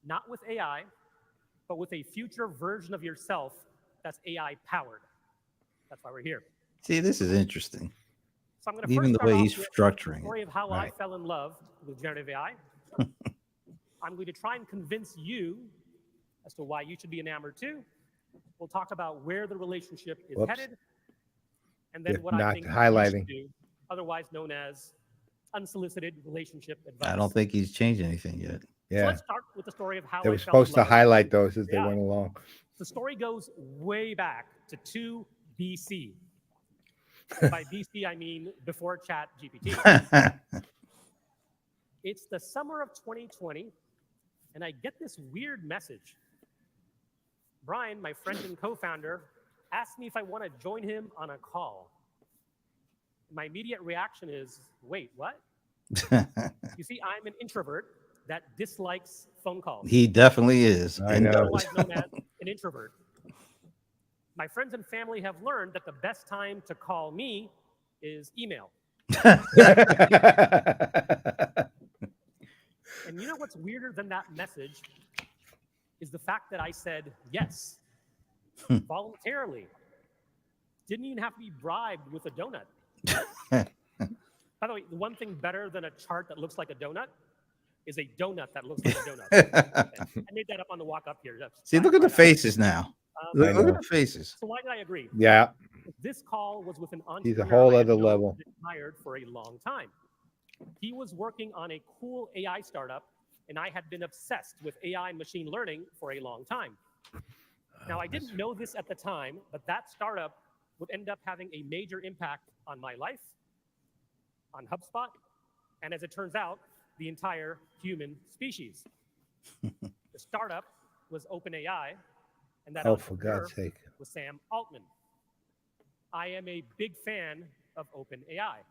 not with AI, but with a future version of yourself that's AI powered. That's why we're here. See, this is interesting. So I'm going to Even the first start way off he's with structuring the story it. of how Right. I fell in love with generative AI. I'm going to try and convince you as to why you should be enamored too. We'll talk about where the relationship is Whoops. headed, and then If what I not think you highlighting. should do, otherwise known as unsolicited relationship advice. I don't think he's changed anything yet. So Yeah. let's start with the story of how They I were fell in supposed to love highlight with those as they AI. went along. The story goes way back to 2 BC. By BC, I mean before Chat GPT. It's the summer of 2020, and I get this weird message. Brian, my friend and co-founder, asked me if I want to join him on a call. My immediate reaction is, wait, what? You see, I'm an introvert that dislikes phone calls. He definitely is. I and know. Otherwise known as an introvert. My friends and family have learned that the best time to call me is email. And you know what's weirder than that message is the fact that I said yes voluntarily. Didn't even have to be bribed with a donut. By the way, the one thing better than a chart that looks like a donut is a donut that looks like a donut. I made that up on the walk up here. That's See, fine, look at the right out. faces now. Look know. at the faces. So why did I agree? Yeah. This call was with an He's a entrepreneur whole I had other known level. and admired for a long time. He was working on a cool AI startup, and I had been obsessed with AI and machine learning for a long time. Now, I didn't know this at the time, but that startup would end up having a major impact on my life, on HubSpot, and as it turns out, the entire human species. The startup was OpenAI, and that For entrepreneur God's sake. was Sam Altman. I am a big fan of OpenAI.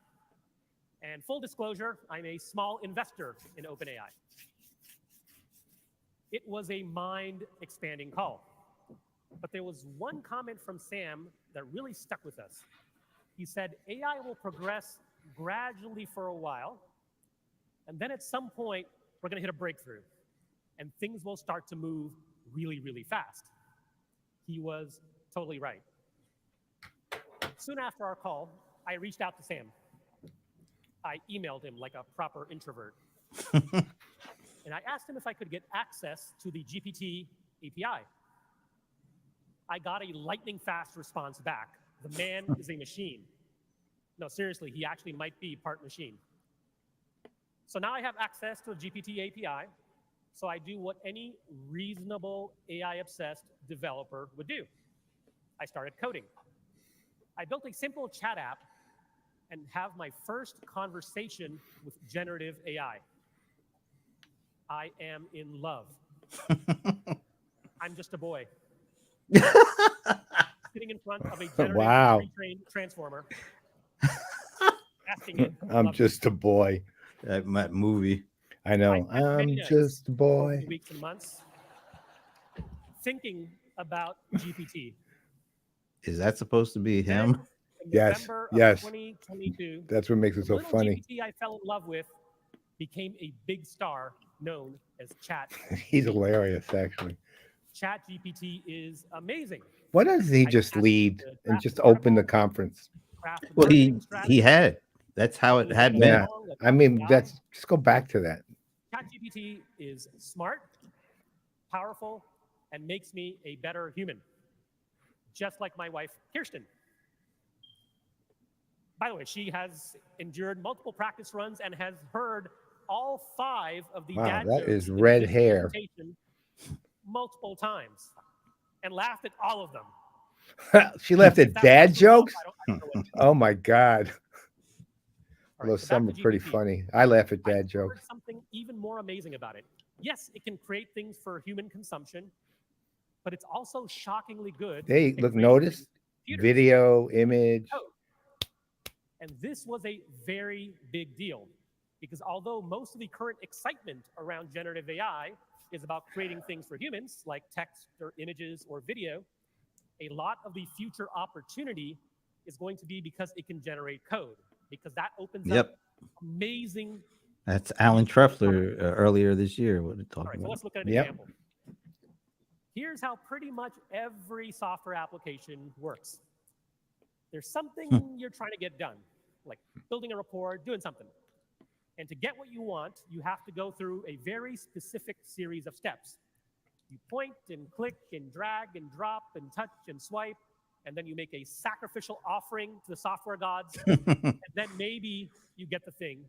And full disclosure, I'm a small investor in OpenAI. It was a mind-expanding call. But there was one comment from Sam that really stuck with us. He said, AI will progress gradually for a while, and then at some point, we're going to hit a breakthrough, and things will start to move really, really fast. He was totally right. Soon after our call, I reached out to Sam. I emailed him like a proper introvert. And I asked him if I could get access to the GPT API. I got a lightning fast response back. The man is a machine. No, seriously, he actually might be part machine. So now I have access to the GPT API, so I do what any reasonable AI-obsessed developer would do. I started coding. I built a simple chat app and have my first conversation with generative AI. I am in love. I'm just a boy. Sitting in front of a generative pre-trained transformer. Asking it, I'm just a boy. That movie. I know. I'm just a boy. Weeks and months thinking about GPT. Is that supposed to be him? Yes. Yes. 2022, that's what makes it so funny. GPT I fell in love with became a big star known as Chat. He's hilarious, actually. Chat GPT is amazing. Why doesn't he just lead and just open the conference? Well, he had. That's how it had been. Yeah. I mean, just go back to that. ChatGPT is smart, powerful, and makes me a better human, just like my wife, Kirsten. By the way, she has endured multiple practice runs and has heard all 5 of the dad that jokes is in red this hair. presentation multiple times and laughed at all of them. She laughed at dad jokes? Oh my God. Although some are pretty funny. I laugh at dad jokes. Something even more amazing about it. Yes, it can create things for human consumption, but it's also shockingly good. Hey, look, notice video, image. And this was a very big deal because although most of the current excitement around generative AI is about creating things for humans like text or images or video, a lot of the future opportunity is going to be because it can generate code, because that opens up amazing. That's Alan Trefler earlier this year. What we talking All right, about? so let's look at an example. Here's how pretty much every software application works. There's something you're trying to get done, like building a report, doing something. And to get what you want, you have to go through a very specific series of steps. You point and click and drag and drop and touch and swipe, and then you make a sacrificial offering to the software gods, and then maybe you get the thing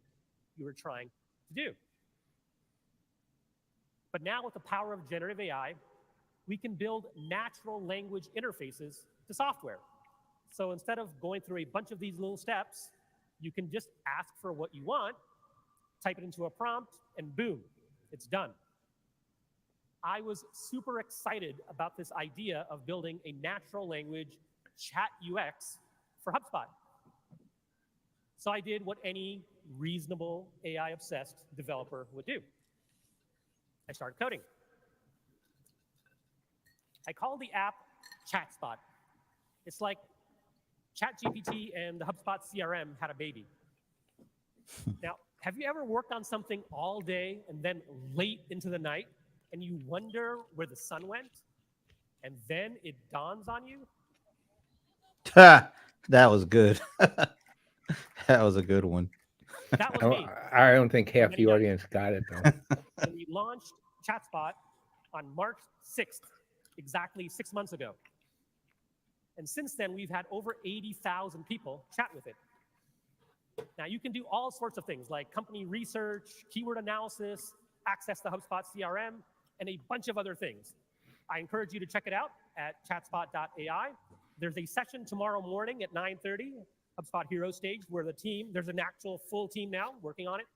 you were trying to do. But now with the power of generative AI, we can build natural language interfaces to software. So instead of going through a bunch of these little steps, you can just ask for what you want, type it into a prompt, and boom, it's done. I was super excited about this idea of building a natural language chat UX for HubSpot. So I did what any reasonable AI-obsessed developer would do. I started coding. I called the app ChatSpot. It's like ChatGPT and the HubSpot CRM had a baby. Now, have you ever worked on something all day and then late into the night and you wonder where the sun went? And then it dawns on you? That was good. That was a good one. That was me. I don't think half the audience got it, though. And we launched ChatSpot on March 6th, exactly 6 months ago. And since then, we've had over 80,000 people chat with it. Now, you can do all sorts of things like company research, keyword analysis, access to HubSpot CRM, and a bunch of other things. I encourage you to check it out at chatspot.ai. There's a session tomorrow morning at 9:30, HubSpot Hero Stage, where there's an actual full team now working on it.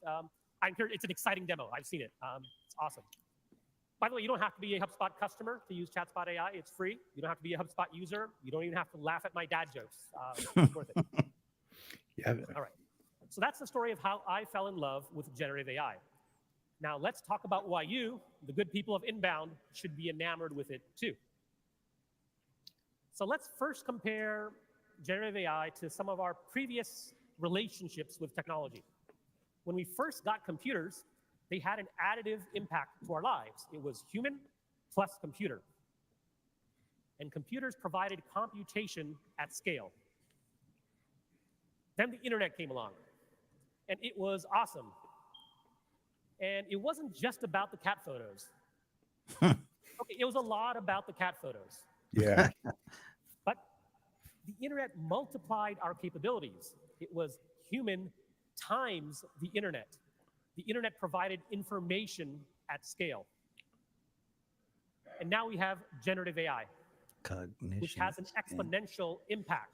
It's an exciting demo. I've seen it. It's awesome. By the way, you don't have to be a HubSpot customer to use Chatspot AI. It's free. You don't have to be a HubSpot user. You don't even have to laugh at my dad jokes. It's worth it. Yeah. All right. So that's the story of how I fell in love with generative AI. Now let's talk about why you, the good people of Inbound, should be enamored with it too. So let's first compare generative AI to some of our previous relationships with technology. When we first got computers, they had an additive impact to our lives. It was human plus computer. And computers provided computation at scale. Then the internet came along, and it was awesome. And it wasn't just about the cat photos. Okay, it was a lot about the cat photos. Yeah. But the internet multiplied our capabilities. It was human times the internet. The internet provided information at scale. And now we have generative AI, which has an exponential impact.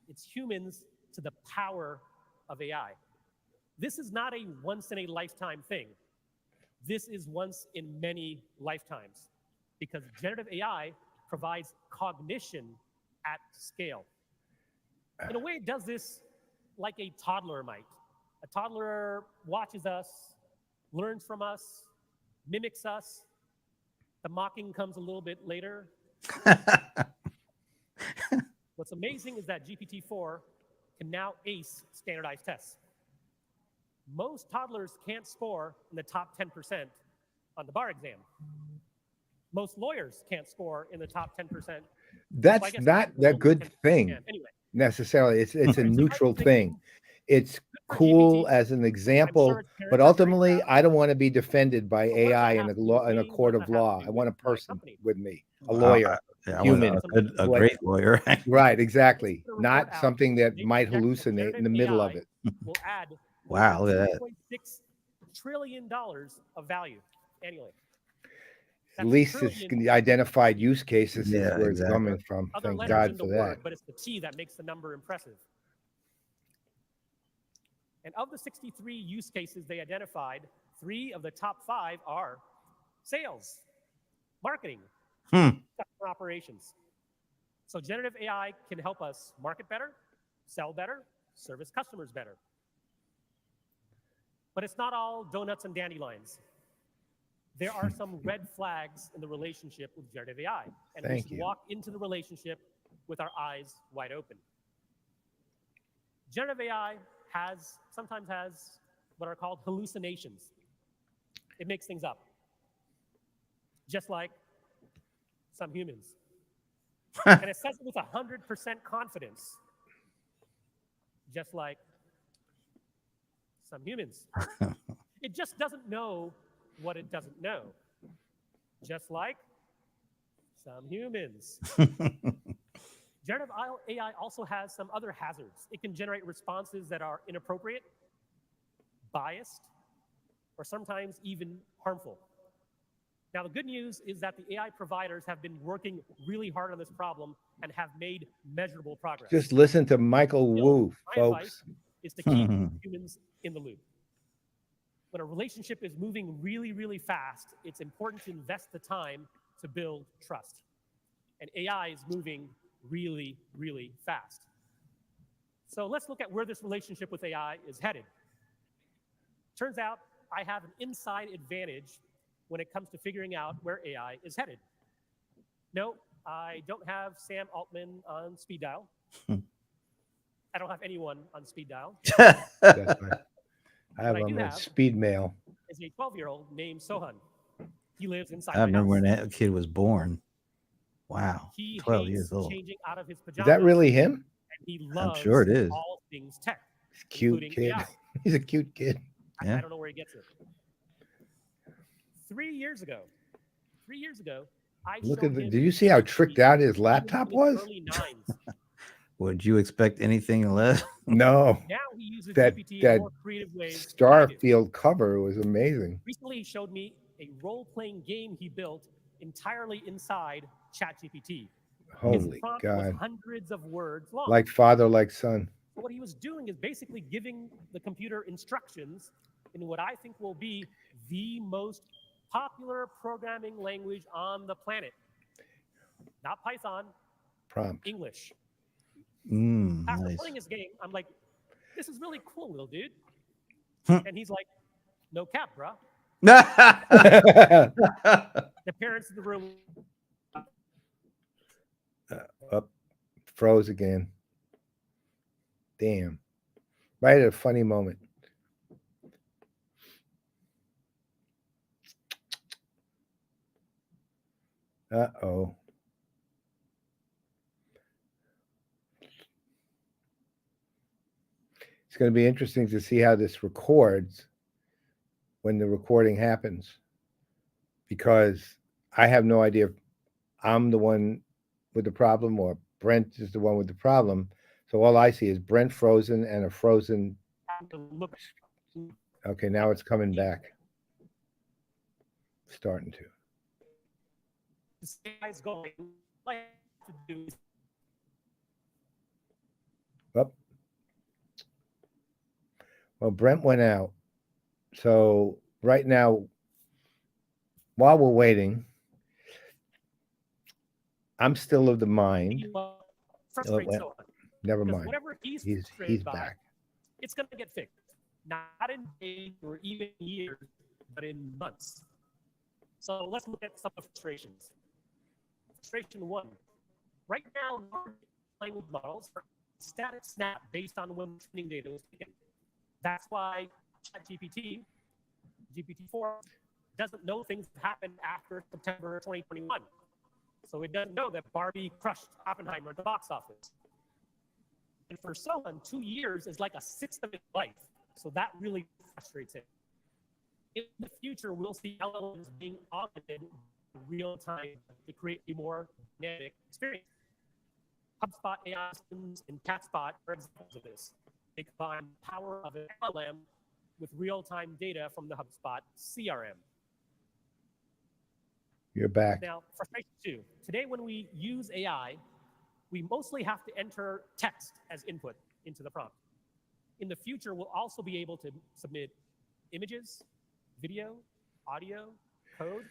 It's humans to the power of AI. This is not a once in a lifetime thing. This is once in many lifetimes, because generative AI provides cognition at scale. In a way, it does this like a toddler might. A toddler watches us, learns from us, mimics us. The mocking comes a little bit later. What's amazing is that GPT-4 can now ace standardized tests. Most toddlers can't score in the top 10% on the bar exam. Most lawyers can't score in the top 10%. That's not a good thing anyway, necessarily. It's a So neutral I think thing. It's for cool GPT, as an I'm example, sure its parents but are very ultimately, proud. I don't want to be defended by But what does AI that in have a to do law with in a me? What court does of that have law. to I do want a with my person company? with me, a Wow. lawyer, Yeah, human. a Like- great lawyer. Right, exactly. Put a report Not out something that they might project that hallucinate in the generative middle AI of it. will add Wow, more than look at that. $2.6 trillion of value annually. At That's least it's trillion. identified use cases. Is Yeah, where it's exactly. coming from. Other Thank letters God in the for word, that. but it's the T that makes the number impressive. And of the 63 use cases they identified, 3 of the top 5 are sales, marketing, customer operations. So generative AI can help us market better, sell better, service customers better. But it's not all donuts and dandelions. There are some red flags in the relationship with generative AI, and we Thank should you. walk into the relationship with our eyes wide open. Generative AI sometimes has what are called hallucinations. It makes things up, just like some humans. And it says it with 100% confidence, just like some humans. It just doesn't know what it doesn't know, just like some humans. Generative AI also has some other hazards. It can generate responses that are inappropriate, biased, or sometimes even harmful. Now, the good news is that the AI providers have been working really hard on this problem and have made measurable progress. Just listen to Michael Still, Wu, my advice folks. is to keep humans in the loop. When a relationship is moving really, really fast, it's important to invest the time to build trust. And AI is moving really, really fast. So let's look at where this relationship with AI is headed. Turns out I have an inside advantage when it comes to figuring out where AI is headed. No, I don't have Sam Altman on speed dial. I don't have anyone on speed dial. That's right. I have What I do him at have speed mail. is a 12-year-old named Sohan. He lives inside I remember my when house. that kid was born. Wow, He 12 hates years old. changing out of his Is pajamas. that really him? And he loves sure it is. all things tech, He's a cute including kid. AI. He's a cute kid. Yeah. I don't know where he gets it. 3 years ago, I Look showed at the, him did you see how tricked out his laptop he was was? in his early 9s. Would you expect anything less? No. Now he uses That GPT in that more creative ways than I do. Starfield cover was amazing. Recently, he showed me a role-playing game he built entirely inside ChatGPT. His Holy prompt was God. hundreds of words long. Like father, like son. So what he was doing is basically giving the computer instructions in what I think will be the most popular programming language on the planet. Not Python, Prompt. English. Mm, After nice. playing this game, I'm like, this is really cool, little dude. Hmm. And he's like, no cap, bruh. Up, The parents in the room. froze again. Damn. Right at a funny moment. Uh-oh. It's going to be interesting to see how this records when the recording happens, because I have no idea if I'm the one with the problem or Brent is the one with the problem. So all I see is Brent frozen and a frozen. Okay, now it's coming back. Starting to. This guy's going, like to do. Up. Well, Brent went out. So right now, while we're waiting, I'm still of the mind. Frustrate someone. Never Because mind. whatever he's He's back. It's going to get fixed. Not in days or even years, but in months. So let's look at some of the frustrations. Frustration one. Right now, large language models are static snap based on when training data was taken. That's why ChatGPT, GPT-4, doesn't know things that happened after September 2021. So it doesn't know that Barbie crushed Oppenheimer at the box office. And for someone, 2 years is like a sixth of its life. So that really frustrates him. In the future, we'll see LLMs being augmented in real time to create a more dynamic experience. HubSpot AI systems and CatSpot are examples of this. They combine the power of an LLM with real-time data from the HubSpot CRM. You're back. Now, frustration two. Today, when we use AI, we mostly have to enter text as input into the prompt. In the future, we'll also be able to submit images, video, audio, code.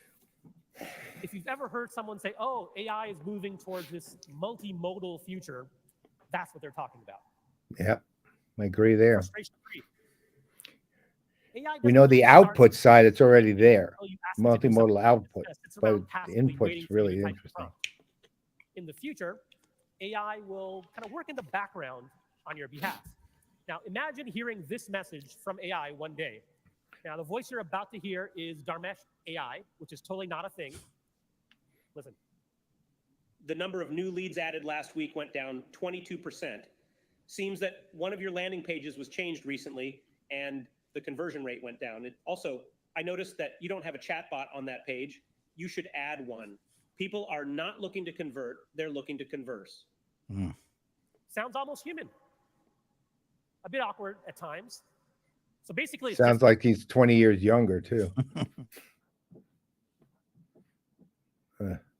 If you've ever heard someone say, oh, AI is moving towards this multimodal future, that's what they're talking about. Yep, I agree there. Frustration three. AI We know the doesn't output side, it's already there. until you ask it to do Multimodal something. output, It sits but around the passively input's waiting for you to really type the interesting. prompt. In the future, AI will kind of work in the background on your behalf. Now, imagine hearing this message from AI one day. Now, the voice you're about to hear is Dharmesh AI, which is totally not a thing. Listen. The number of new leads added last week went down 22%. Seems that one of your landing pages was changed recently and the conversion rate went down. Also, I noticed that you don't have a chatbot on that page. You should add one. People are not looking to convert, they're looking to converse. Mm. Sounds almost human. A bit awkward at times. So basically, it's Sounds like he's 20 years younger, too.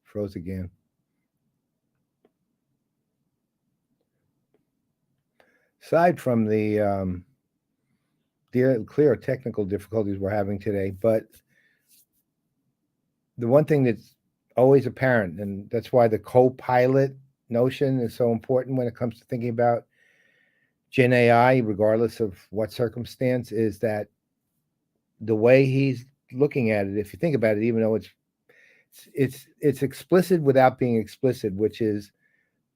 Froze again. Aside from the clear technical difficulties we're having today, but the one thing that's always apparent, and that's why the co-pilot notion is so important when it comes to thinking about Gen AI, regardless of what circumstance, is that the way he's looking at it, if you think about it, even though it's explicit without being explicit, which is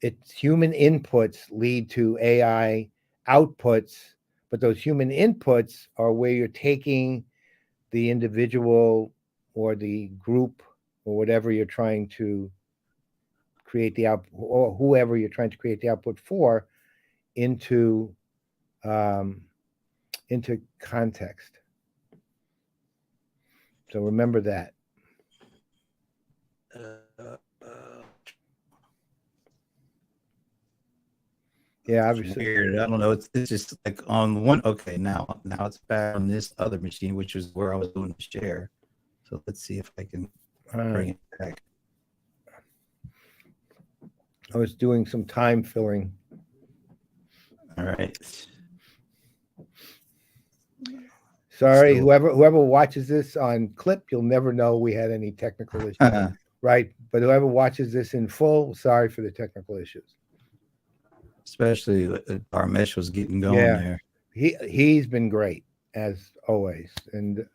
it's human inputs lead to AI outputs, but those human inputs are where you're taking the individual or the group or whatever you're trying to create the output, or whoever you're trying to create the output for, into context. So remember that. Yeah, obviously. Weird. I don't know. It's just like on one. Okay, now it's back on this other machine, which is where I was doing the share. So let's see if I can. All Bring right. it back. I was doing some time filling. All right. Sorry, So- whoever watches this on clip, you'll never know we had any technical issues, right? But whoever watches this in full, sorry for the technical issues. Especially our mesh was getting going Yeah. there. He's been great as always, and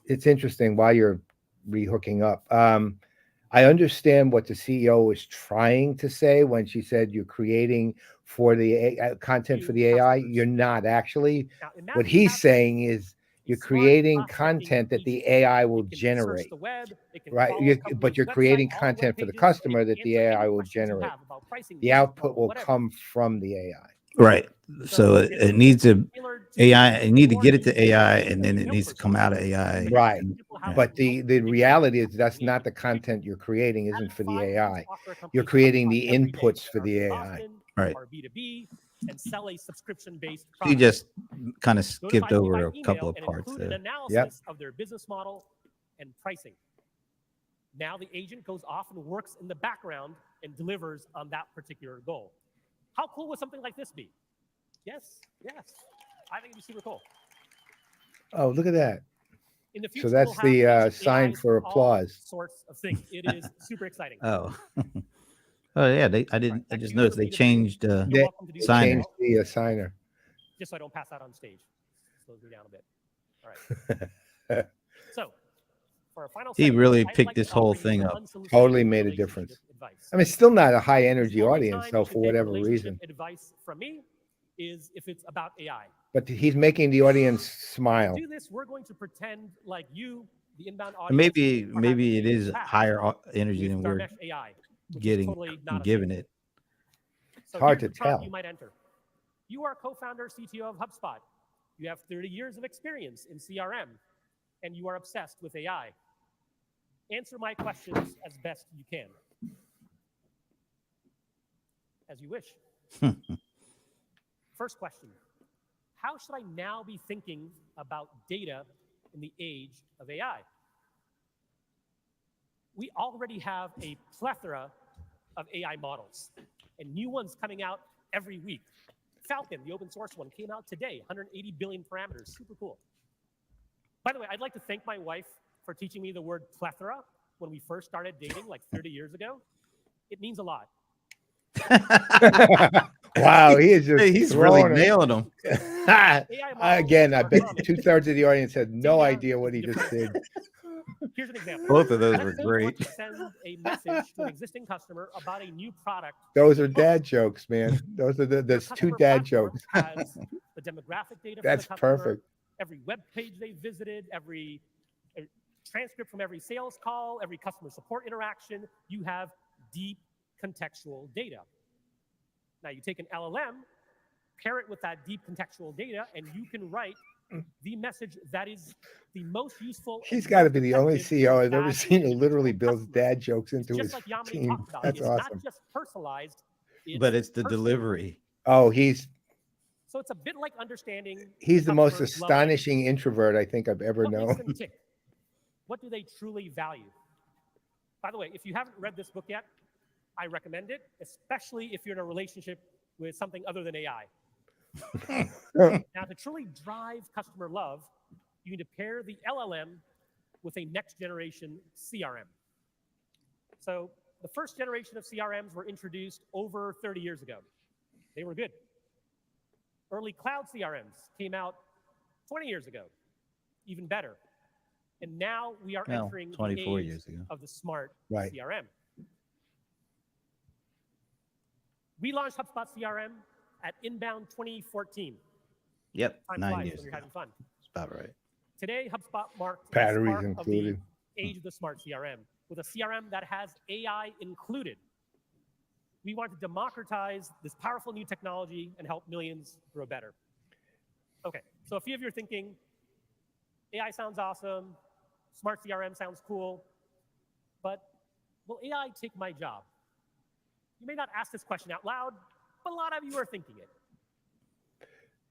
it's interesting while you're rehooking up. I understand what the CEO was trying to say when she said you're creating for the content for the AI. You're not actually. Now, What he's saying is you're creating content that the AI will generate, right? But you're creating content for the customer that the AI will generate. The output will come from the AI. Right. So it needs to AI. It need to get it to AI, and then it needs to come out of AI. Right. Yeah. But the reality is that's not the content you're creating. Isn't for the AI. You're creating the inputs for the AI. Right. Or B2B, and sell a subscription-based He product. just kind of skipped Notify me over by a couple of email and parts include an there. analysis of their business model and pricing. Now the agent goes off and works in the background and delivers on that particular goal. How cool would something like this be? Yes, yes. I think it'd be super cool. Oh, look at that. In the future, So that's we'll have the agent sign AIs for all applause. sorts of things. It is super exciting. Oh. Oh yeah, I just noticed they changed They signer. changed the signer. Just so I don't pass out on stage. Slows me down a bit. All right. So, for our final He segment, really I'd picked like this to whole offer you thing some up. unsolicited Totally made a relationship difference. advice. I mean, it's still not a high energy The only audience, time though, you for should take whatever relationship reason. Advice from me is if it's about AI. But he's making the audience smile. To do this, we're going to pretend like you, the inbound audience, Maybe it is higher energy than we're Darmesh AI, which is getting totally not a giving thing. it. So hard here's to the prompt tell. you might enter. You are co-founder, CTO of HubSpot. You have 30 years of experience in CRM, and you are obsessed with AI. Answer my questions as best you can. As you wish. First question. How should I now be thinking about data in the age of AI? We already have a plethora of AI models, and new ones coming out every week. Falcon, the open source one, came out today, 180 billion parameters, super cool. By the way, I'd like to thank my wife for teaching me the word plethora when we first started dating like 30 years ago. It means a lot. Wow, he is just He's really throwing it. nailed him. Again, I bet 2/3 of the audience had no idea what he just did. Here's an example. Both of those Let's were say you want great. to send a message to an existing customer about a new product. Those are dad jokes, man. Those are that's two Customer dad platform jokes. has the demographic data for That's the customer, perfect. every web page they visited, every transcript from every sales call, every customer support interaction. You have deep contextual data. Now you take an LLM, pair it with that deep contextual data, and you can write the message that is the most useful. He's got to be the only CEO I've ever seen who literally builds dad jokes into his Just like Yamini team. talked about, That's it's awesome. not just personalized, But it's the personal. delivery. Oh, he's So it's a bit like understanding. the most customers' love astonishing introvert I think I've ever What makes known. them tick? What do they truly value? By the way, if you haven't read this book yet, I recommend it, especially if you're in a relationship with something other than AI. Now, to truly drive customer love, you need to pair the LLM with a next generation CRM. So the first generation of CRMs were introduced over 30 years ago. They were good. Early cloud CRMs came out 20 years ago, even better. And now we are entering the 24 age years ago. of the smart Right. CRM. We launched HubSpot CRM at Inbound 2014. Yep, Time 9 flies years when you're ago. having fun. It's about right. Today, HubSpot marked the Batteries start of the included. age of the smart CRM with a CRM that has AI included. We want to democratize this powerful new technology and help millions grow better. Okay, so a few of you are thinking, AI sounds awesome, smart CRM sounds cool, but will AI take my job? You may not ask this question out loud, but a lot of you are thinking it.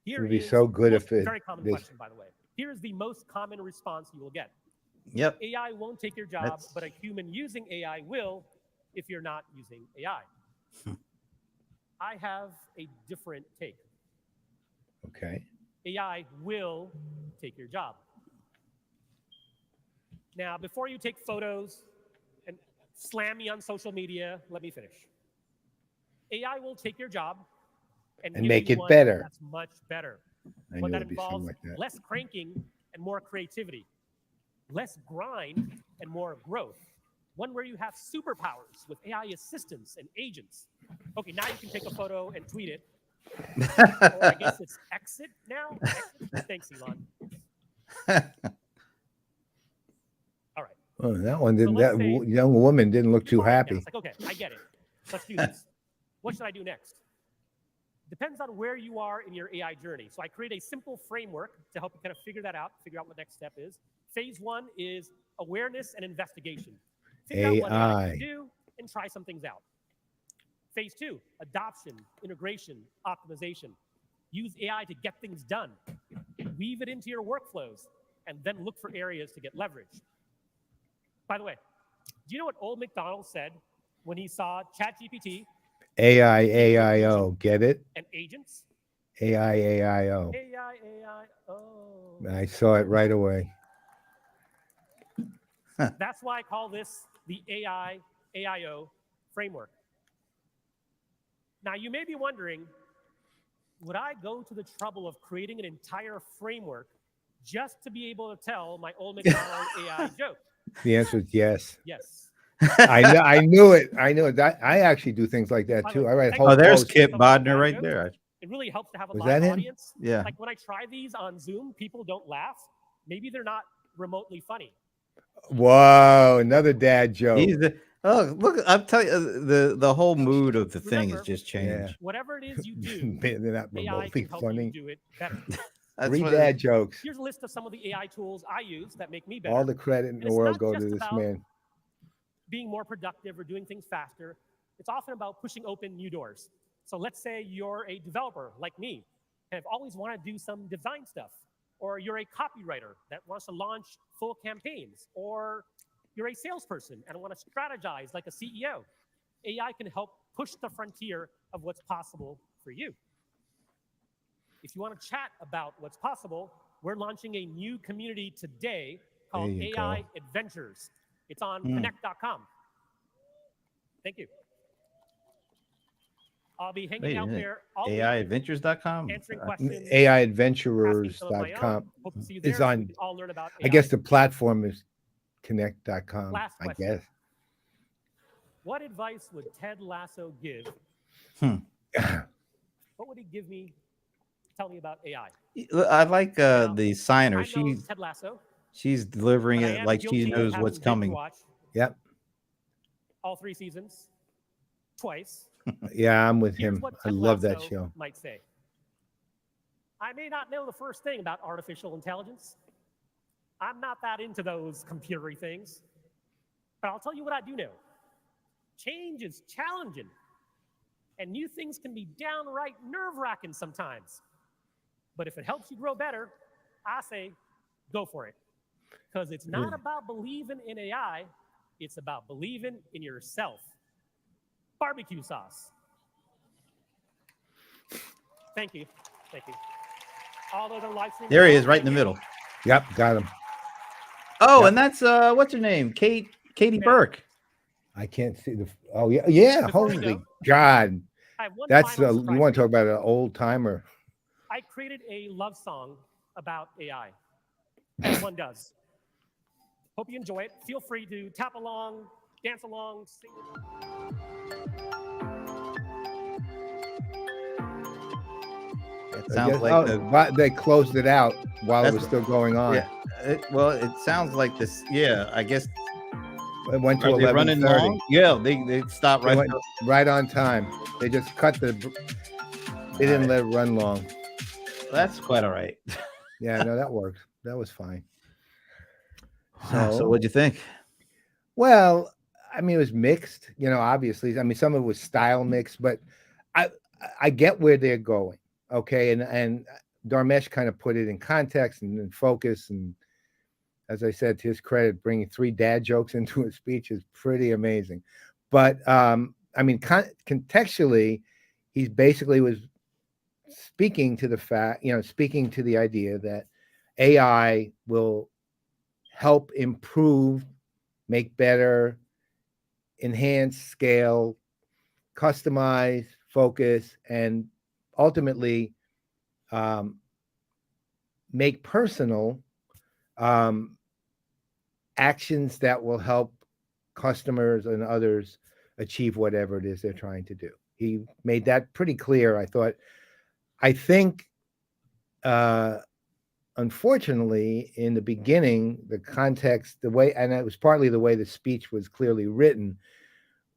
It would be so good if it very common this- question, by the way. Here is the most common response you will get. Yep. AI won't take your job, but a human using AI will if you're not using AI. I have a different take. Okay. AI will take your job. Now, before you take photos and slam me on social media, let me finish. AI will take your job and give make you it one better. That's much better. I One knew that it'd be something involves like that. less cranking and more creativity, less grind and more growth. One where you have superpowers with AI assistants and agents. Okay, now you can take a photo and tweet it. Or I guess it's exit now. Exit? Thanks, Elon. All right. Oh, that one didn't. let's That say- young woman didn't look too Now, happy. it's like, okay, I get it. Let's do this. What should I do next? Depends on where you are in your AI journey. So I create a simple framework to help you kind of figure that out, figure out what next step is. Phase 1 is awareness and investigation. Figure out what AI can do and try some things out. Phase 2, adoption, integration, optimization. Use AI to get things done. Weave it into your workflows and then look for areas to get leverage. By the way, do you know what old McDonald said when he saw ChatGPT AI, AIO, get it? and agents? AI, AIO. AI, AIO. I saw it right away. That's why I call this the AI, AIO framework. Now, you may be wondering, would I go to the trouble of creating an entire framework just to be able to tell my old McDonald AI joke? The answer is yes. Yes. I knew it. I knew it. I actually do things like that too. I write whole there's posts. Kip Bodner right jokes. there. It really helps to have a Was live that him? audience. Yeah. Like when I try these on Zoom, people don't laugh. Maybe they're not remotely funny. Whoa, another dad joke. Look, I'm telling you, the whole mood of the thing has just changed. Whatever it is you do, They're not AI remotely can help funny. you do it better. Three dad jokes. Here's a list of some of the AI tools I use that make me better. All the credit in And the it's world not go to just this about man. being more productive or doing things faster. It's often about pushing open new doors. So let's say you're a developer like me and have always wanted to do some design stuff, or you're a copywriter that wants to launch full campaigns, or you're a salesperson and want to strategize like a CEO. AI can help push the frontier of what's possible for you. If you want to chat about what's possible, we're launching a new community today called AI Adventures. It's on connect.com. Thank you. I'll be hanging out there all week, AIadventures.com. answering questions. AIadventurers.com Hope to see you there is so we on. can all learn about I AI. guess the platform is connect.com. Last I question. guess. What advice would Ted Lasso give? What would he give me? Tell me about AI. I like the signer. I know Ted Lasso. She's delivering but I it am like she guilty of knows having what's binge coming. watched Yep. all 3 seasons, twice. Yeah, I'm with Here's him. what I Ted love that Lasso show. might say. I may not know the first thing about artificial intelligence. I'm not that into those computery things. But I'll tell you what I do know. Change is challenging. And new things can be downright nerve-wracking sometimes. But if it helps you grow better, I say go for it. Because it's not about believing in AI, it's about believing in yourself. Barbecue sauce. Thank you. Thank you. All those are live streaming. There he is, right in the middle. Yep, got him. Oh, Yep. and that's what's her name? Katie Burke. I can't see the. Oh yeah, yeah. Before we Holy go, God, I have one that's final you surprise want to for talk about an old timer? I created a love song about AI, as one does. Hope you enjoy it. Feel free to tap along, dance along, sing. It sounds like but they closed it out while it That's was still going on. Yeah. It sounds like this. Yeah, I guess It went to are they running 11:30. long? Yeah, they stopped They right. went right on time. They just cut the. They didn't let it run long. That's quite all right. Yeah, no, that worked. That was fine. So what'd you think? Well, I mean, it was mixed. You know, obviously, I mean, some of it was style mixed, but I get where they're going. Okay, and Dharmesh kind of put it in context and in focus, and as I said, to his credit, bringing 3 dad jokes into a speech is pretty amazing. But I mean, contextually, he basically was speaking to the fact, speaking to the idea that AI will help improve, make better, enhance, scale, customize, focus, and ultimately make personal actions that will help customers and others achieve whatever it is they're trying to do. He made that pretty clear. I think, unfortunately, in the beginning, the context, the way, and it was partly the way the speech was clearly written,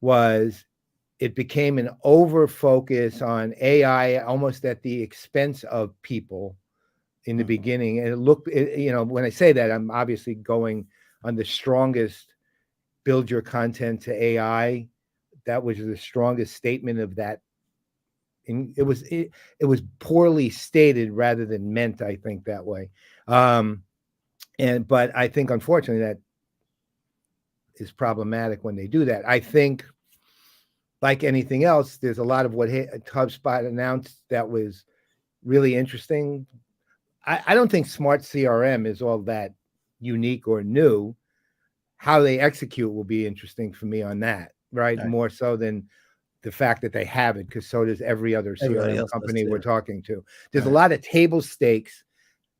was it became an over focus on AI almost at the expense of people in the beginning. And it looked, when I say that, I'm obviously going on the strongest build your content to AI. That was the strongest statement of that. And it was poorly stated rather than meant, I think, that way. But I think, unfortunately, that is problematic when they do that. I think, like anything else, there's a lot of what HubSpot announced that was really interesting. I don't think smart CRM is all that unique or new. How they execute will be interesting for me on that, right? More so than the fact that they have it, because so does every other CRM company we're talking to. There's a lot of table stakes.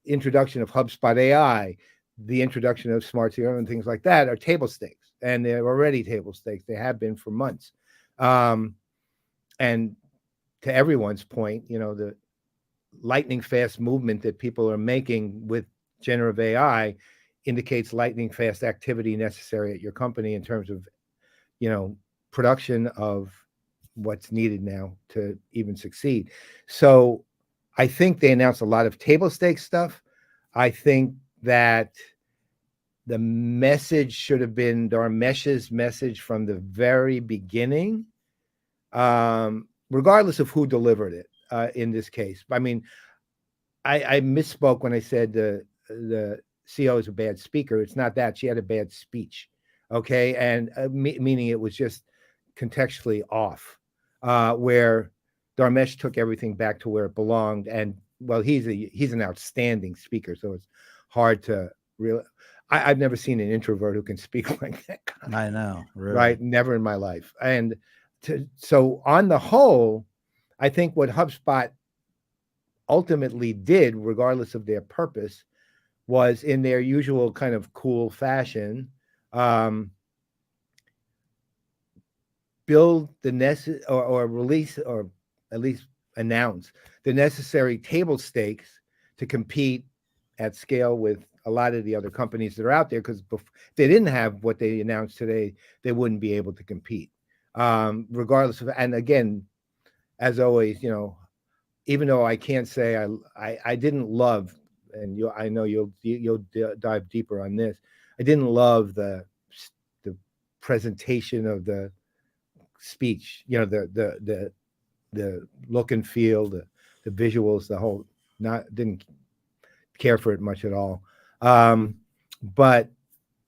Introduction of HubSpot AI, the introduction of smart CRM and things like that are table stakes, and they're already table stakes. They have been for months. And to everyone's point, the lightning fast movement that people are making with generative AI indicates lightning fast activity necessary at your company in terms of, production of what's needed now to even succeed. So I think they announced a lot of table stakes stuff. I think that the message should have been Dharmesh's message from the very beginning, regardless of who delivered it in this case. I mean, I misspoke when I said the CEO is a bad speaker. It's not that. She had a bad speech, okay? And meaning it was just contextually off, where Dharmesh took everything back to where it belonged. And, well, he's an outstanding speaker, so it's hard to really. I've never seen an introvert who can speak like that. I know, really. Right? Never in my life. And so on the whole, I think what HubSpot ultimately did, regardless of their purpose, was in their usual kind of cool fashion, build the or release, or at least announce the necessary table stakes to compete at scale with a lot of the other companies that are out there. Because if they didn't have what they announced today, they wouldn't be able to compete, regardless of. And again, as always, even though I can't say I didn't love, and I know you'll dive deeper on this. I didn't love the presentation of the speech. The look and feel, the visuals, the whole. Didn't care for it much at all. But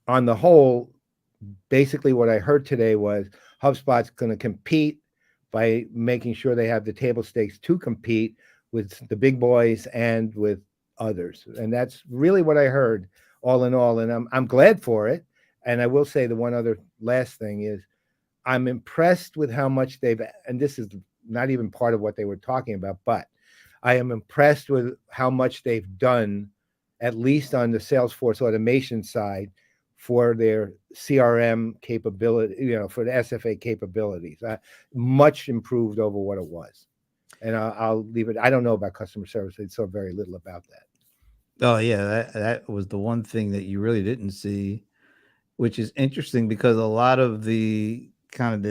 on the whole, basically what I heard today was HubSpot's going to compete by making sure they have the table stakes to compete with the big boys and with others. And that's really what I heard all in all. And I'm glad for it. And I will say the one other last thing is I'm impressed with how much and this is not even part of what they were talking about, but I am impressed with how much they've done, at least on the Salesforce automation side, for their CRM capability, for the SFA capabilities, much improved over what it was. And I'll leave it. I don't know about customer service. I saw very little about that. Oh yeah, that was the one thing that you really didn't see, which is interesting because a lot of the kind of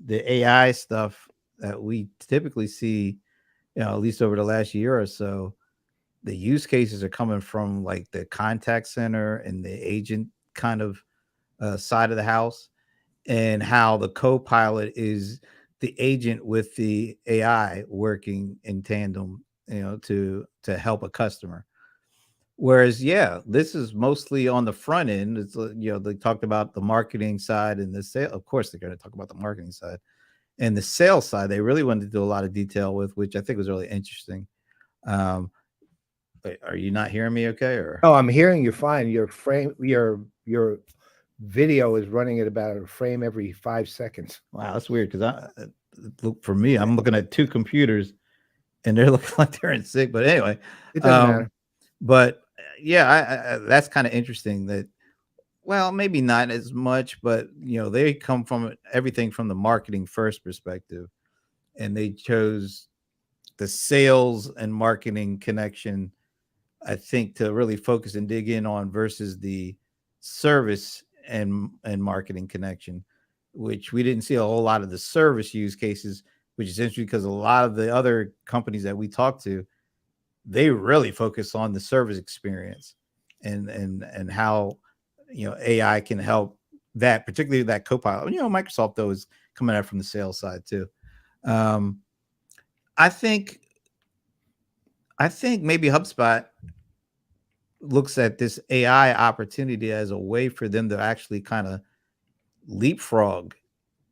the AI stuff that we typically see, at least over the last year or so, the use cases are coming from like the contact center and the agent kind of side of the house, and how the co-pilot is the agent with the AI working in tandem, to help a customer. Whereas, yeah, this is mostly on the front end. It's they talked about the marketing side and the sale. Of course, they're going to talk about the marketing side and the sales side. They really wanted to do a lot of detail with, which I think was really interesting. Wait, are you not hearing me? Okay, or Oh, I'm hearing you fine. Your your video is running at about a frame every 5 seconds. wow, that's weird because look for me, I'm looking at 2 computers and they're looking like they're in sync. But anyway, It doesn't matter. But yeah, I that's kind of interesting that, well, maybe not as much, but they come from everything from the marketing first perspective, and they chose the sales and marketing connection, I think, to really focus and dig in on versus the service and marketing connection, which we didn't see a whole lot of the service use cases, which is interesting because a lot of the other companies that we talk to, they really focus on the service experience and how AI can help that, particularly that Copilot. Microsoft though is coming out from the sales side too. I think maybe HubSpot looks at this AI opportunity as a way for them to actually kind of leapfrog,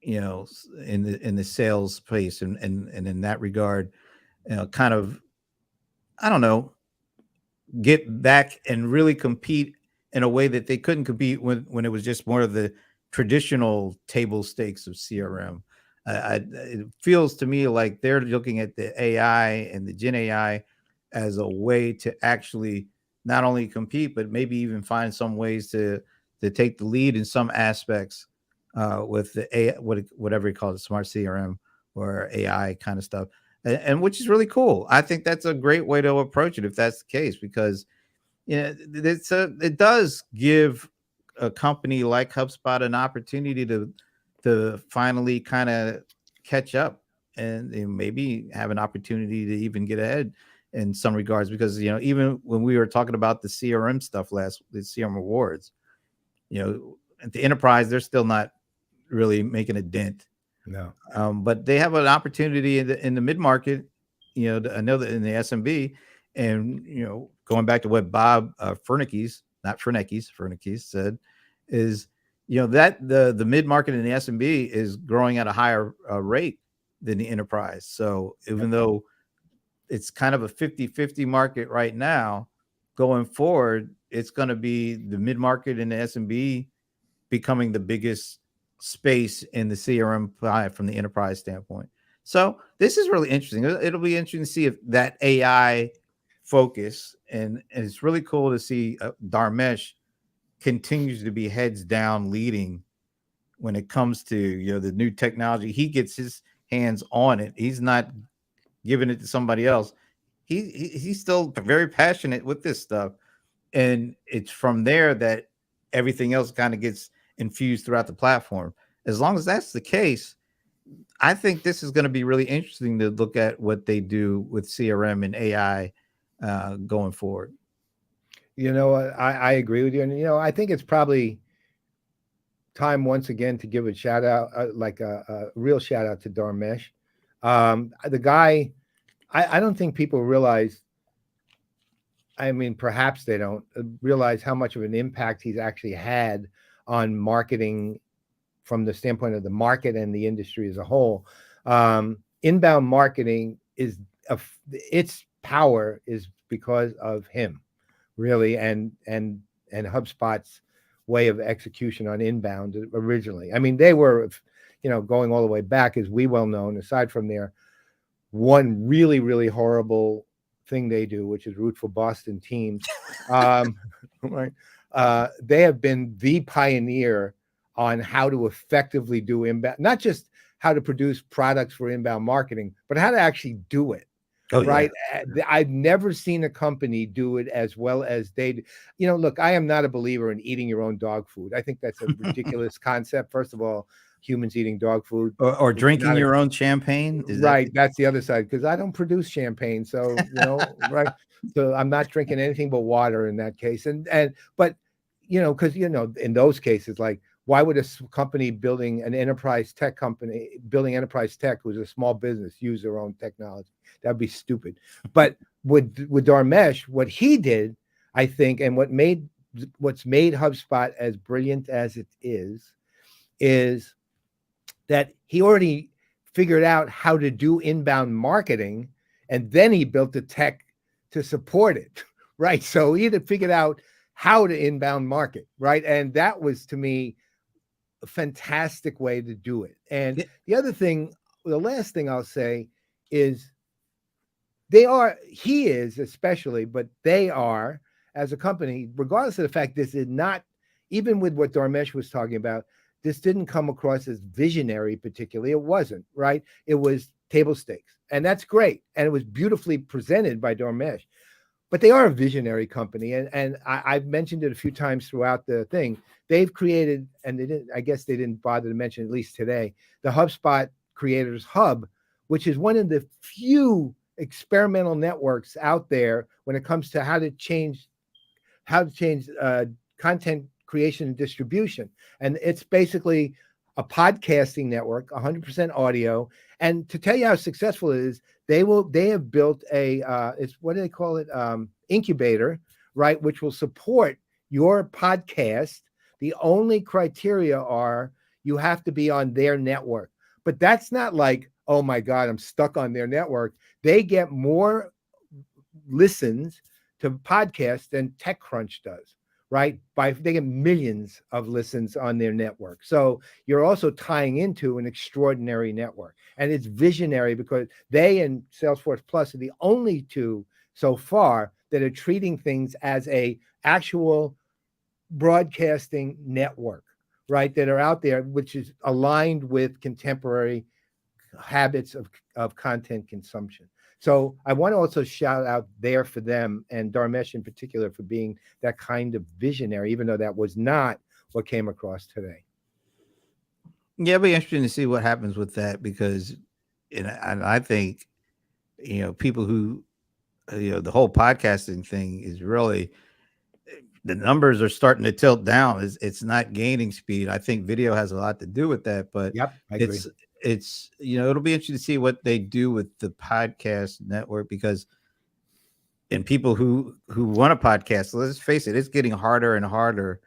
in the sales space, and in that regard, kind of, I don't know, get back and really compete in a way that they couldn't compete when it was just more of the traditional table stakes of CRM. It feels to me like they're looking at the AI and the Gen AI as a way to actually not only compete, but maybe even find some ways to take the lead in some aspects with the AI, whatever you call it, smart CRM or AI kind of stuff, and which is really cool. I think that's a great way to approach it if that's the case, because it does give a company like HubSpot an opportunity to finally kind of catch up and maybe have an opportunity to even get ahead in some regards, because even when we were talking about the CRM stuff the CRM awards, at the enterprise they're still not really making a dent. No. But they have an opportunity in the mid-market, I know that in the SMB, and going back to what Bob Fernickies said, is that the mid-market in the SMB is growing at a higher rate than the enterprise. So even though it's kind of a 50-50 market right now, going forward, it's going to be the mid-market and the SMB becoming the biggest space in the CRM pie from the enterprise standpoint. So this is really interesting. It'll be interesting to see if that AI focus, and it's really cool to see Dharmesh continues to be heads down leading when it comes to the new technology. He gets his hands on it. He's not giving it to somebody else. He's still very passionate with this stuff, and it's from there that everything else kind of gets infused throughout the platform. As long as that's the case, I think this is going to be really interesting to look at what they do with CRM and AI going forward. I agree with you. And, I think it's probably time once again to give a shout out, like a real shout out to Dharmesh. The guy, I don't think people realize, I mean, perhaps they don't realize how much of an impact he's actually had on marketing from the standpoint of the market and the industry as a whole. Inbound marketing its power is because of him, really, and HubSpot's way of execution on inbound originally. I mean, they were, going all the way back, as we well known, aside from their one really, really horrible thing they do, which is root for Boston teams. Right. They have been the pioneer on how to effectively do inbound, not just how to produce products for inbound marketing, but how to actually do it. Oh, right. Yeah. I've never seen a company do it as well as they do. Look, I am not a believer in eating your own dog food. I think that's a ridiculous concept. First of all, humans eating dog food or drinking your own champagne. Right. That's the other side, because I don't produce champagne. So, right. So I'm not drinking anything but water in that case. But, because, in those cases, like, why would a company building enterprise tech who's a small business use their own technology? That'd be stupid. But with Dharmesh, what he did, I think, and what's made HubSpot as brilliant as it is that he already figured out how to do inbound marketing, and then he built the tech to support it, right? So he had figured out how to inbound market, right? And that was, to me, a fantastic way to do it. And the last thing I'll say is he is especially, but they are, as a company, regardless of the fact this is not, even with what Dharmesh was talking about, this didn't come across as visionary particularly. It wasn't, right? It was table stakes. And that's great. And it was beautifully presented by Dharmesh. But they are a visionary company. And I've mentioned it a few times throughout the thing. They've created, and I guess they didn't bother to mention, at least today, the HubSpot Creators Hub, which is one of the few experimental networks out there when it comes to how to change content creation and distribution. And it's basically a podcasting network, 100% audio. And to tell you how successful it is, they have built it's, what do they call it? Incubator, right? Which will support your podcast. The only criteria are you have to be on their network. But that's not like, oh my God, I'm stuck on their network. They get more listens to podcasts than TechCrunch does, right? They get millions of listens on their network. So you're also tying into an extraordinary network. And it's visionary because they and Salesforce Plus are the only two so far that are treating things as a actual broadcasting network, right? That are out there, which is aligned with contemporary habits of content consumption. So I want to also shout out there for them, and Dharmesh in particular, for being that kind of visionary, even though that was not what came across today. Yeah, it'll be interesting to see what happens with that, because and I think, people who, the whole podcasting thing is really, the numbers are starting to tilt down. It's not gaining speed. I think video has a lot to do with that, but yep, I agree. It's it'll be interesting to see what they do with the podcast network, because and people who want a podcast, let's face it, it's getting harder and harder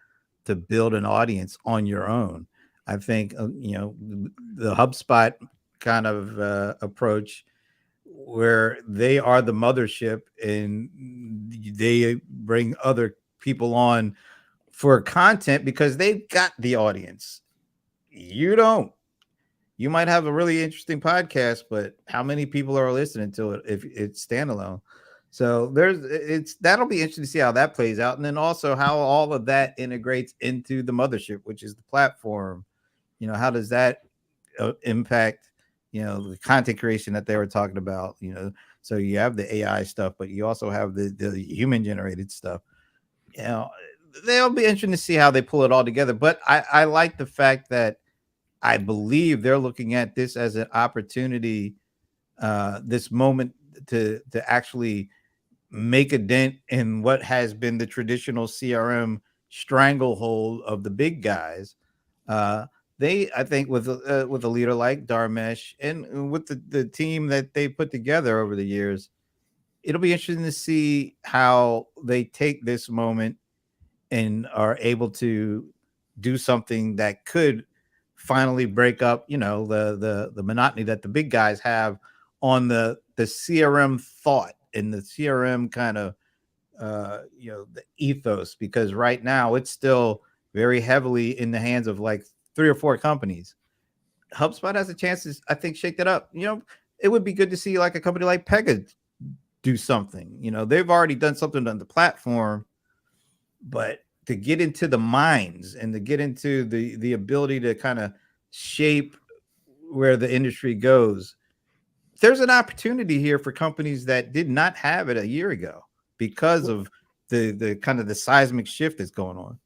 to build an audience on your own. I think the HubSpot kind of approach, where they are the mothership and they bring other people on for content because they've got the audience. You don't. You might have a really interesting podcast, but how many people are listening to it if it's standalone? So that'll be interesting to see how that plays out. And then also how all of that integrates into the mothership, which is the platform. How does that impact, the content creation that they were talking about, so you have the AI stuff, but you also have the human generated stuff. They'll be interesting to see how they pull it all together. But I like the fact that I believe they're looking at this as an opportunity, this moment to actually make a dent in what has been the traditional CRM stranglehold of the big guys. I think with a leader like Dharmesh and with the team that they put together over the years, it'll be interesting to see how they take this moment and are able to do something that could finally break up, the monotony that the big guys have on the CRM thought and the CRM kind of, the ethos, because right now it's still very heavily in the hands of like 3 or 4 companies. HubSpot has a chance to, I think, shake that up. It would be good to see like a company like Pega do something. They've already done something on the platform, but to get into the minds and to get into the ability to kind of shape where the industry goes, there's an opportunity here for companies that did not have it a year ago because of the kind of the seismic shift that's going on.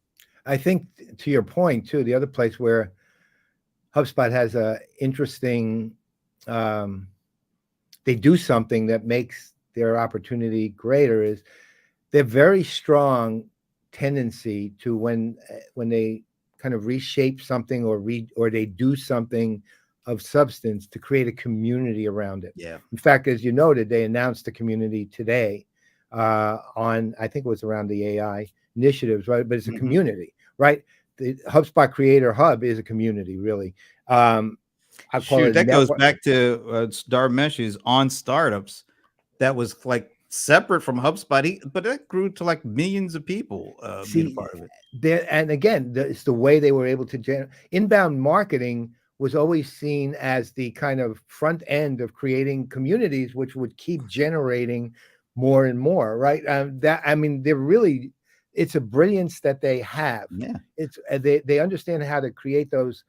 I think, to your point too, the other place where HubSpot has a interesting, they do something that makes their opportunity greater, is they're very strong tendency to when they kind of reshape something or they do something of substance, to create a community around it. Yeah. In fact, as you noted, they announced the community today, on, I think it was around the AI initiatives, right? But it's a Mhm. community, right? The HubSpot Creator Hub is a community, really. I call Shoot, it that goes network. back to Dharmesh's on startups. That was like separate from HubSpot, but that grew to like millions of people being a See, part of it. there, and again, it's the way they were able to generate. Inbound marketing was always seen as the kind of front end of creating communities, which would keep generating more and more, right? That, I mean, they're really, it's a brilliance that they have. Yeah. It's they understand how to create those.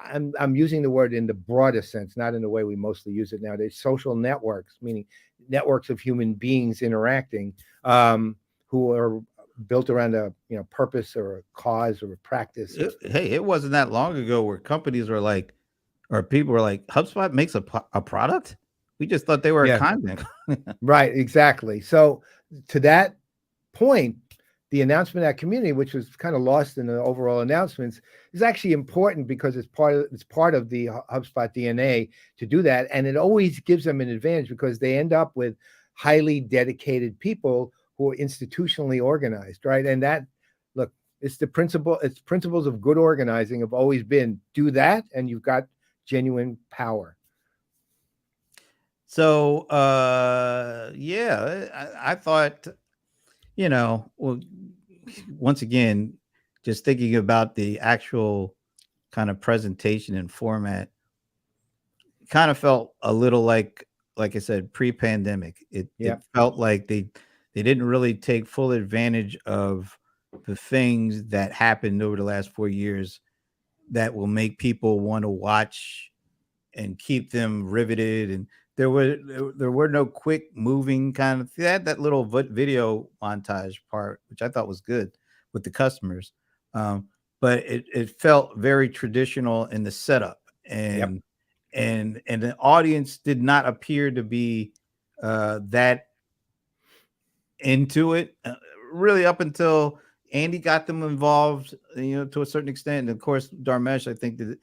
I'm using the word in the broadest sense, not in the way we mostly use it nowadays. Social networks, meaning networks of human beings interacting, who are built around a purpose or a cause or a practice. Hey, it wasn't that long ago where companies were like, or people were like, HubSpot makes a product. We just thought they were a Yeah. content. Right, exactly. So to that point, the announcement at community, which was kind of lost in the overall announcements, is actually important because it's part of the HubSpot DNA to do that, and it always gives them an advantage because they end up with highly dedicated people who are institutionally organized, right? And that, look, it's principles of good organizing have always been do that, and you've got genuine power. So yeah, I thought, well, once again, just thinking about the actual kind of presentation and format, kind of felt a little like I said, pre-pandemic. It felt like they didn't really take full advantage of the things that happened over the last 4 years that will make people want to watch and keep them riveted. And there were no quick moving kind of, they had that little video montage part, which I thought was good with the customers. But it felt very traditional in the setup, and the audience did not appear to be that into it, really, up until Andy got them involved, to a certain extent. And of course, Dharmesh, I think that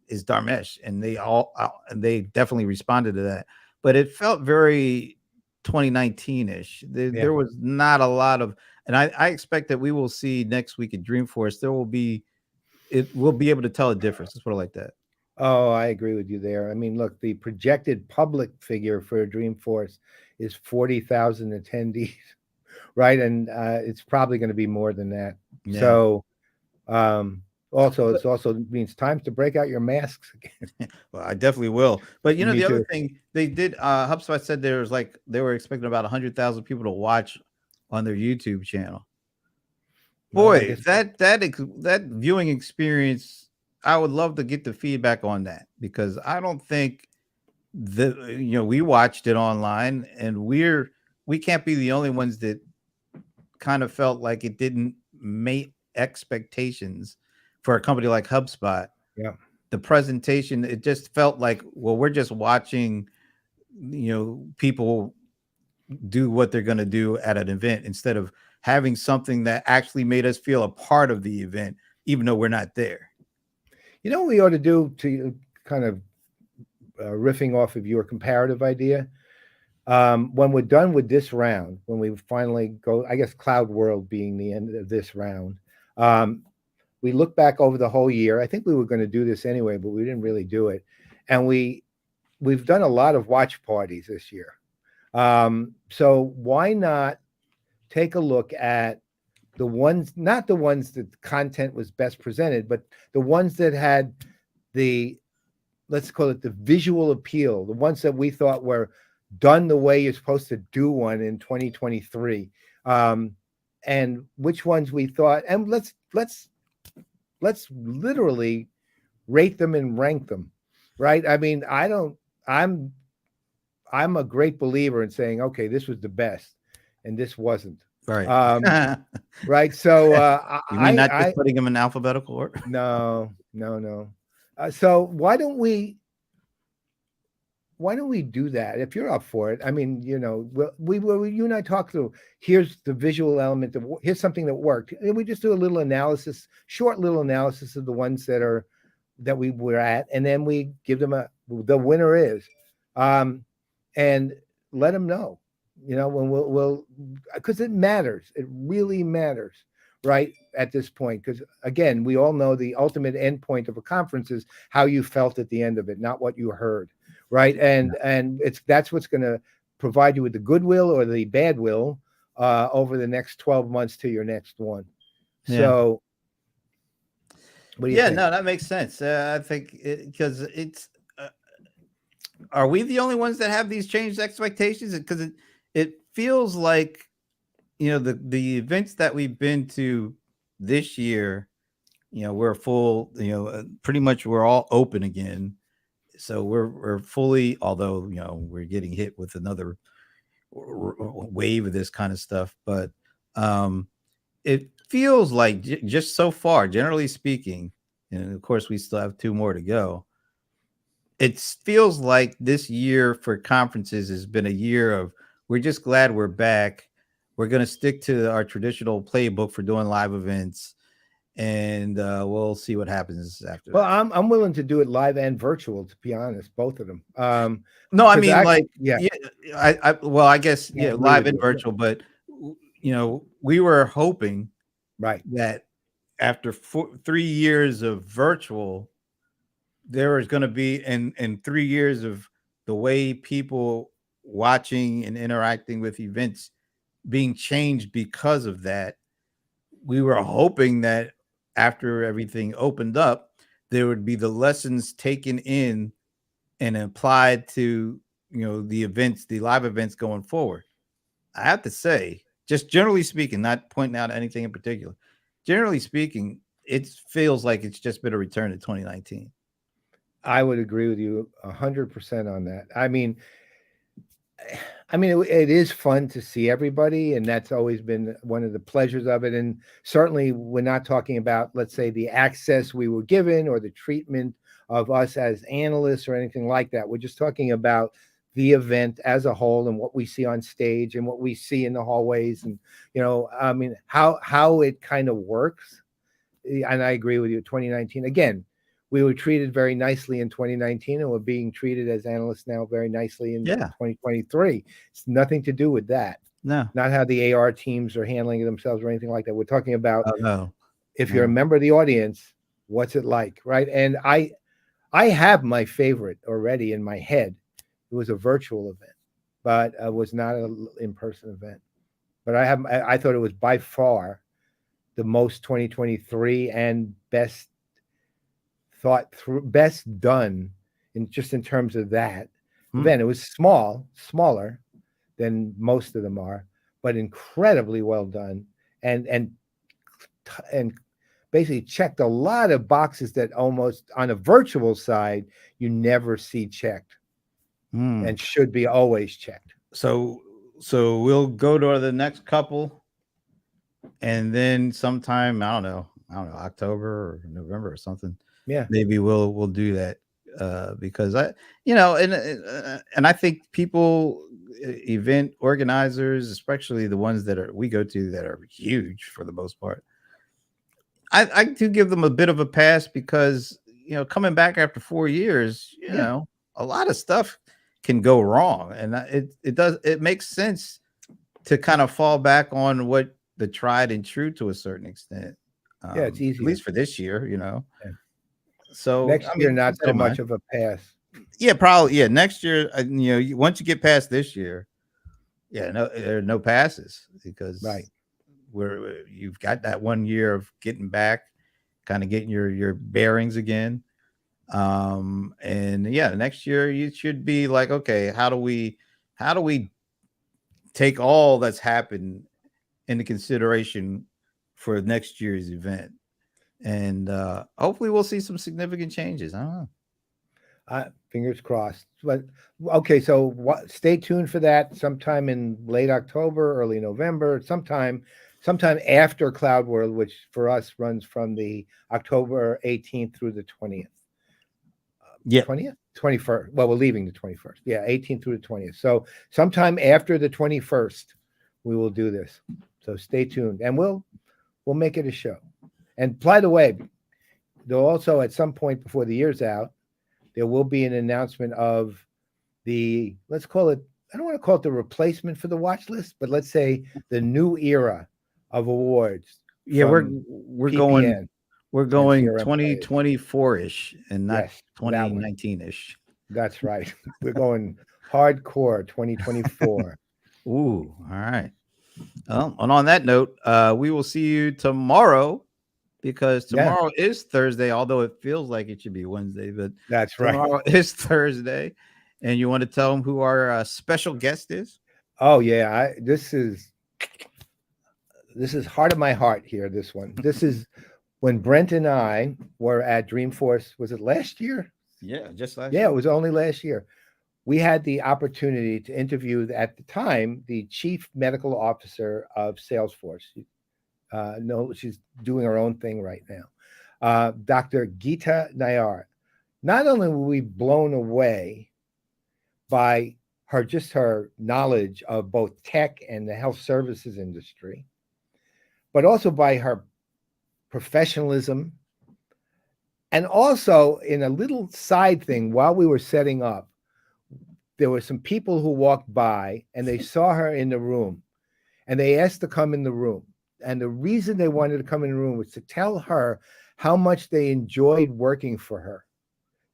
is Dharmesh, and they definitely responded to that. But it felt very 2019-ish. There was not a lot of, and I expect that we will see next week at Dreamforce, we'll be able to tell a difference. Let's put it like that. Oh, I agree with you there. I mean, look, the projected public figure for Dreamforce is 40,000 attendees, right? And it's probably going to be more than that. Yeah. So, also, it also means time to break out your masks again. Well, I definitely will. But Me the other too. thing they did, HubSpot said they were expecting about 100,000 people to watch on their YouTube channel. Well, I Boy, guess that viewing experience, I would love to get the feedback on that, because I don't think we watched it online, and we can't be the only ones that kind of felt like it didn't meet expectations for a company like HubSpot. Yeah. The presentation, it just felt like, well, we're just watching, people do what they're going to do at an event, instead of having something that actually made us feel a part of the event, even though we're not there. You know what we ought to do, to kind of riffing off of your comparative idea? When we're done with this round, when we finally go, I guess Cloud World being the end of this round, we look back over the whole year. I think we were going to do this anyway, but we didn't really do it. And we've done a lot of watch parties this year. So why not take a look at the ones, not the ones that content was best presented, but the ones that had let's call it the visual appeal, the ones that we thought were done the way you're supposed to do one in 2023, and which ones we thought, and let's literally rate them and rank them, right? I mean, I'm a great believer in saying, okay, this was the best and this wasn't. Right. Right. So you mean not just putting them in alphabetical order? No. So why don't we do that if you're up for it? I mean, you and I talk through, here's the visual element of, here's something that worked, and we just do a little analysis, short little analysis of the ones that we were at, and then we give them the winner is, and let them know, You know, when we'll because it matters. It really matters, right? At this point, because again, we all know the ultimate end point of a conference is how you felt at the end of it, not what you heard, right? And that's what's going to provide you with the goodwill or the bad will over the next 12 months to your next one. So, what do you think? No, that makes sense. I think because it's. Are we the only ones that have these changed expectations? Because it feels like, you know, the events that we've been to this year, you know, we're full, you know, pretty much we're all open again. So we're fully, although, you know, we're getting hit with another wave of this kind of stuff, but it feels like just so far, generally speaking, and of course we still have 2 more to go. It feels like this year for conferences has been a year of, we're just glad we're back. We're going to stick to our traditional playbook for doing live events, and we'll see what happens after. Well, I'm willing to do it live and virtual, to be honest, both of them. No, I mean, I guess live and virtual, but you know, we were hoping that after 3 years of virtual, there was going to be in 3 years of the way people watching and interacting with events being changed because of that. We were hoping that after everything opened up, there would be the lessons taken in and applied to, you know, the events, the live events going forward. I have to say, just generally speaking, not pointing out anything in particular, generally speaking, it feels like it's just been a return to 2019. I would agree with you 100% on that. I mean, it is fun to see everybody, and that's always been one of the pleasures of it. And certainly we're not talking about, let's say, the access we were given or the treatment of us as analysts or anything like that. We're just talking about the event as a whole and what we see on stage and what we see in the hallways. And, you know, I mean, how it kind of works. And I agree with you, 2019, again, we were treated very nicely in 2019, and we're being treated as analysts now very nicely in 2023. It's nothing to do with that. No, not how the AR teams are handling themselves or anything like that. We're talking about if you're a member of the audience, what's it like, right? And I have my favorite already in my head. It was a virtual event, but it was not an in-person event. But I thought it was by far the most 2023 and best thought through, best done in terms of that event. It was smaller than most of them are, but incredibly well done, and basically checked a lot of boxes that almost on a virtual side you never see checked and should be always checked. So we'll go to the next couple, and then sometime I don't know, October or November or something. Yeah, maybe we'll do that because and I think people, event organizers, especially the ones that we go to that are huge for the most part, I do give them a bit of a pass because, you know, coming back after 4 years, you know, a lot of stuff can go wrong, and it makes sense to kind of fall back on what the tried and true to a certain extent. It's easy, at least for this year, you know. Yeah. So next year, not so much of a pass. Yeah, probably. Yeah, next year, you know, once you get past this year, there are no passes because you've got that 1 year of getting back, kind of getting your bearings again. And next year you should be like, okay, how do we take all that's happened into consideration for next year's event? And hopefully we'll see some significant changes. I don't know. Fingers crossed. But okay, so stay tuned for that sometime in late October, early November, sometime after Cloud World, which for us runs from the October 18th through the 20th. 20th? 21st. Well, we're leaving the 21st. Yeah, 18th through the 20th. So sometime after the 21st, we will do this. So stay tuned, and we'll make it a show. And by the way, there'll also at some point before the year's out, there will be an announcement of the, let's call it I don't want to call it the replacement for the watch list, but let's say the new era of awards. Yeah, from we're PPN we're and going CRM Playaz. 2024-ish and not Yes, that one. 2019-ish. That's right. We're going hardcore 2024. Ooh, all right. Well, and on that note, we will see you tomorrow because Yeah. tomorrow is Thursday, although it feels like it should be Wednesday, but That's right. tomorrow is Thursday. And you want to tell them who our special guest is? Oh yeah, this is heart of my heart here. This one. This is when Brent and I were at Dreamforce. Was it last year? Yeah, just last Yeah, year. it was only last year. We had the opportunity to interview at the time the chief medical officer of Salesforce. No, she's doing her own thing right now. Dr. Geeta Nayar. Not only were we blown away by her knowledge of both tech and the health services industry, but also by her professionalism. And also, in a little side thing, while we were setting up, there were some people who walked by and they saw her in the room and they asked to come in the room. And the reason they wanted to come in the room was to tell her how much they enjoyed working for her.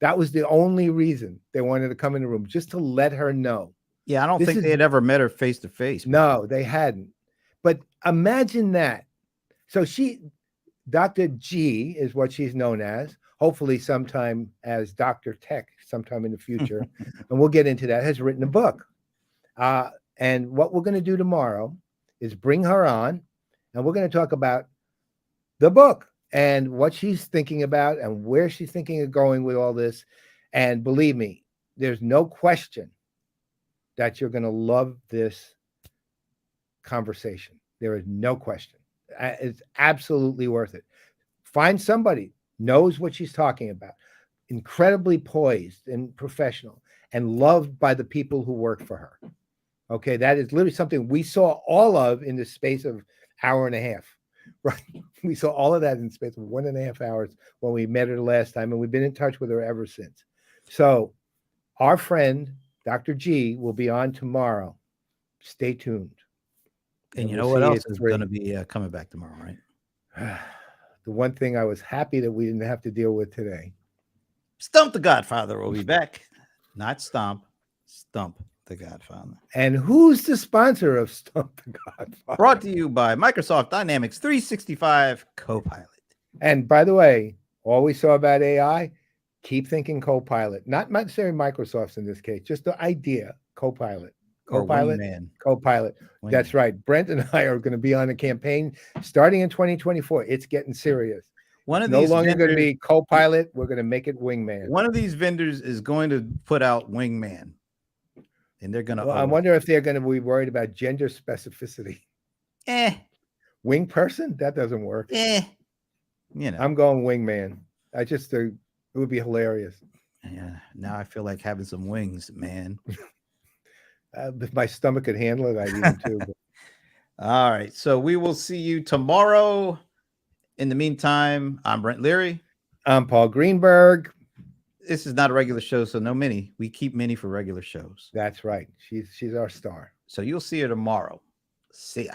That was the only reason they wanted to come in the room, just to let her know. Yeah, I don't think they had ever met her face to face. No, they hadn't. But imagine that. So Dr. G is what she's known as, hopefully sometime as Dr. Tech sometime in the future. And we'll get into that, has written a book. And what we're going to do tomorrow is bring her on and we're going to talk about the book and what she's thinking about and where she's thinking of going with all this. And believe me, there's no question that you're going to love this conversation. There is no question. It's absolutely worth it. Find somebody knows what she's talking about, incredibly poised and professional and loved by the people who work for her. Okay, that is literally something we saw all of in the space of hour and a half. Right, we saw all of that in the space of 1.5 hours when we met her the last time, and we've been in touch with her ever since. So, our friend Dr. G will be on tomorrow. Stay tuned. And you know what else is going to be coming back tomorrow, right? The one thing I was happy that we didn't have to deal with today. Stump the Godfather will be back. Not Stomp, Stump the Godfather. And who's the sponsor of Stump the Godfather? Brought to you by Microsoft Dynamics 365 Copilot. And by the way, all we saw about AI, keep thinking Copilot. Not necessarily Microsoft's in this case, just the idea, Copilot. Copilot, Copilot. That's right. Brent and I are going to be on a campaign starting in 2024. It's getting serious. It's no longer going to be Copilot. We're going to make it Wingman. One of these vendors is going to put out Wingman, and they're going to. Well, I wonder if they're going to be worried about gender specificity. Wing person? That doesn't work. You know, I'm going Wingman. It would be hilarious. Yeah. Now I feel like having some wings, man. If my stomach could handle it, I'd eat them too. But. All right. So we will see you tomorrow. In the meantime, I'm Brent Leary. I'm Paul Greenberg. This is not a regular show, so no Minnie. We keep Minnie for regular shows. That's right. She's our star. So you'll see her tomorrow. See ya.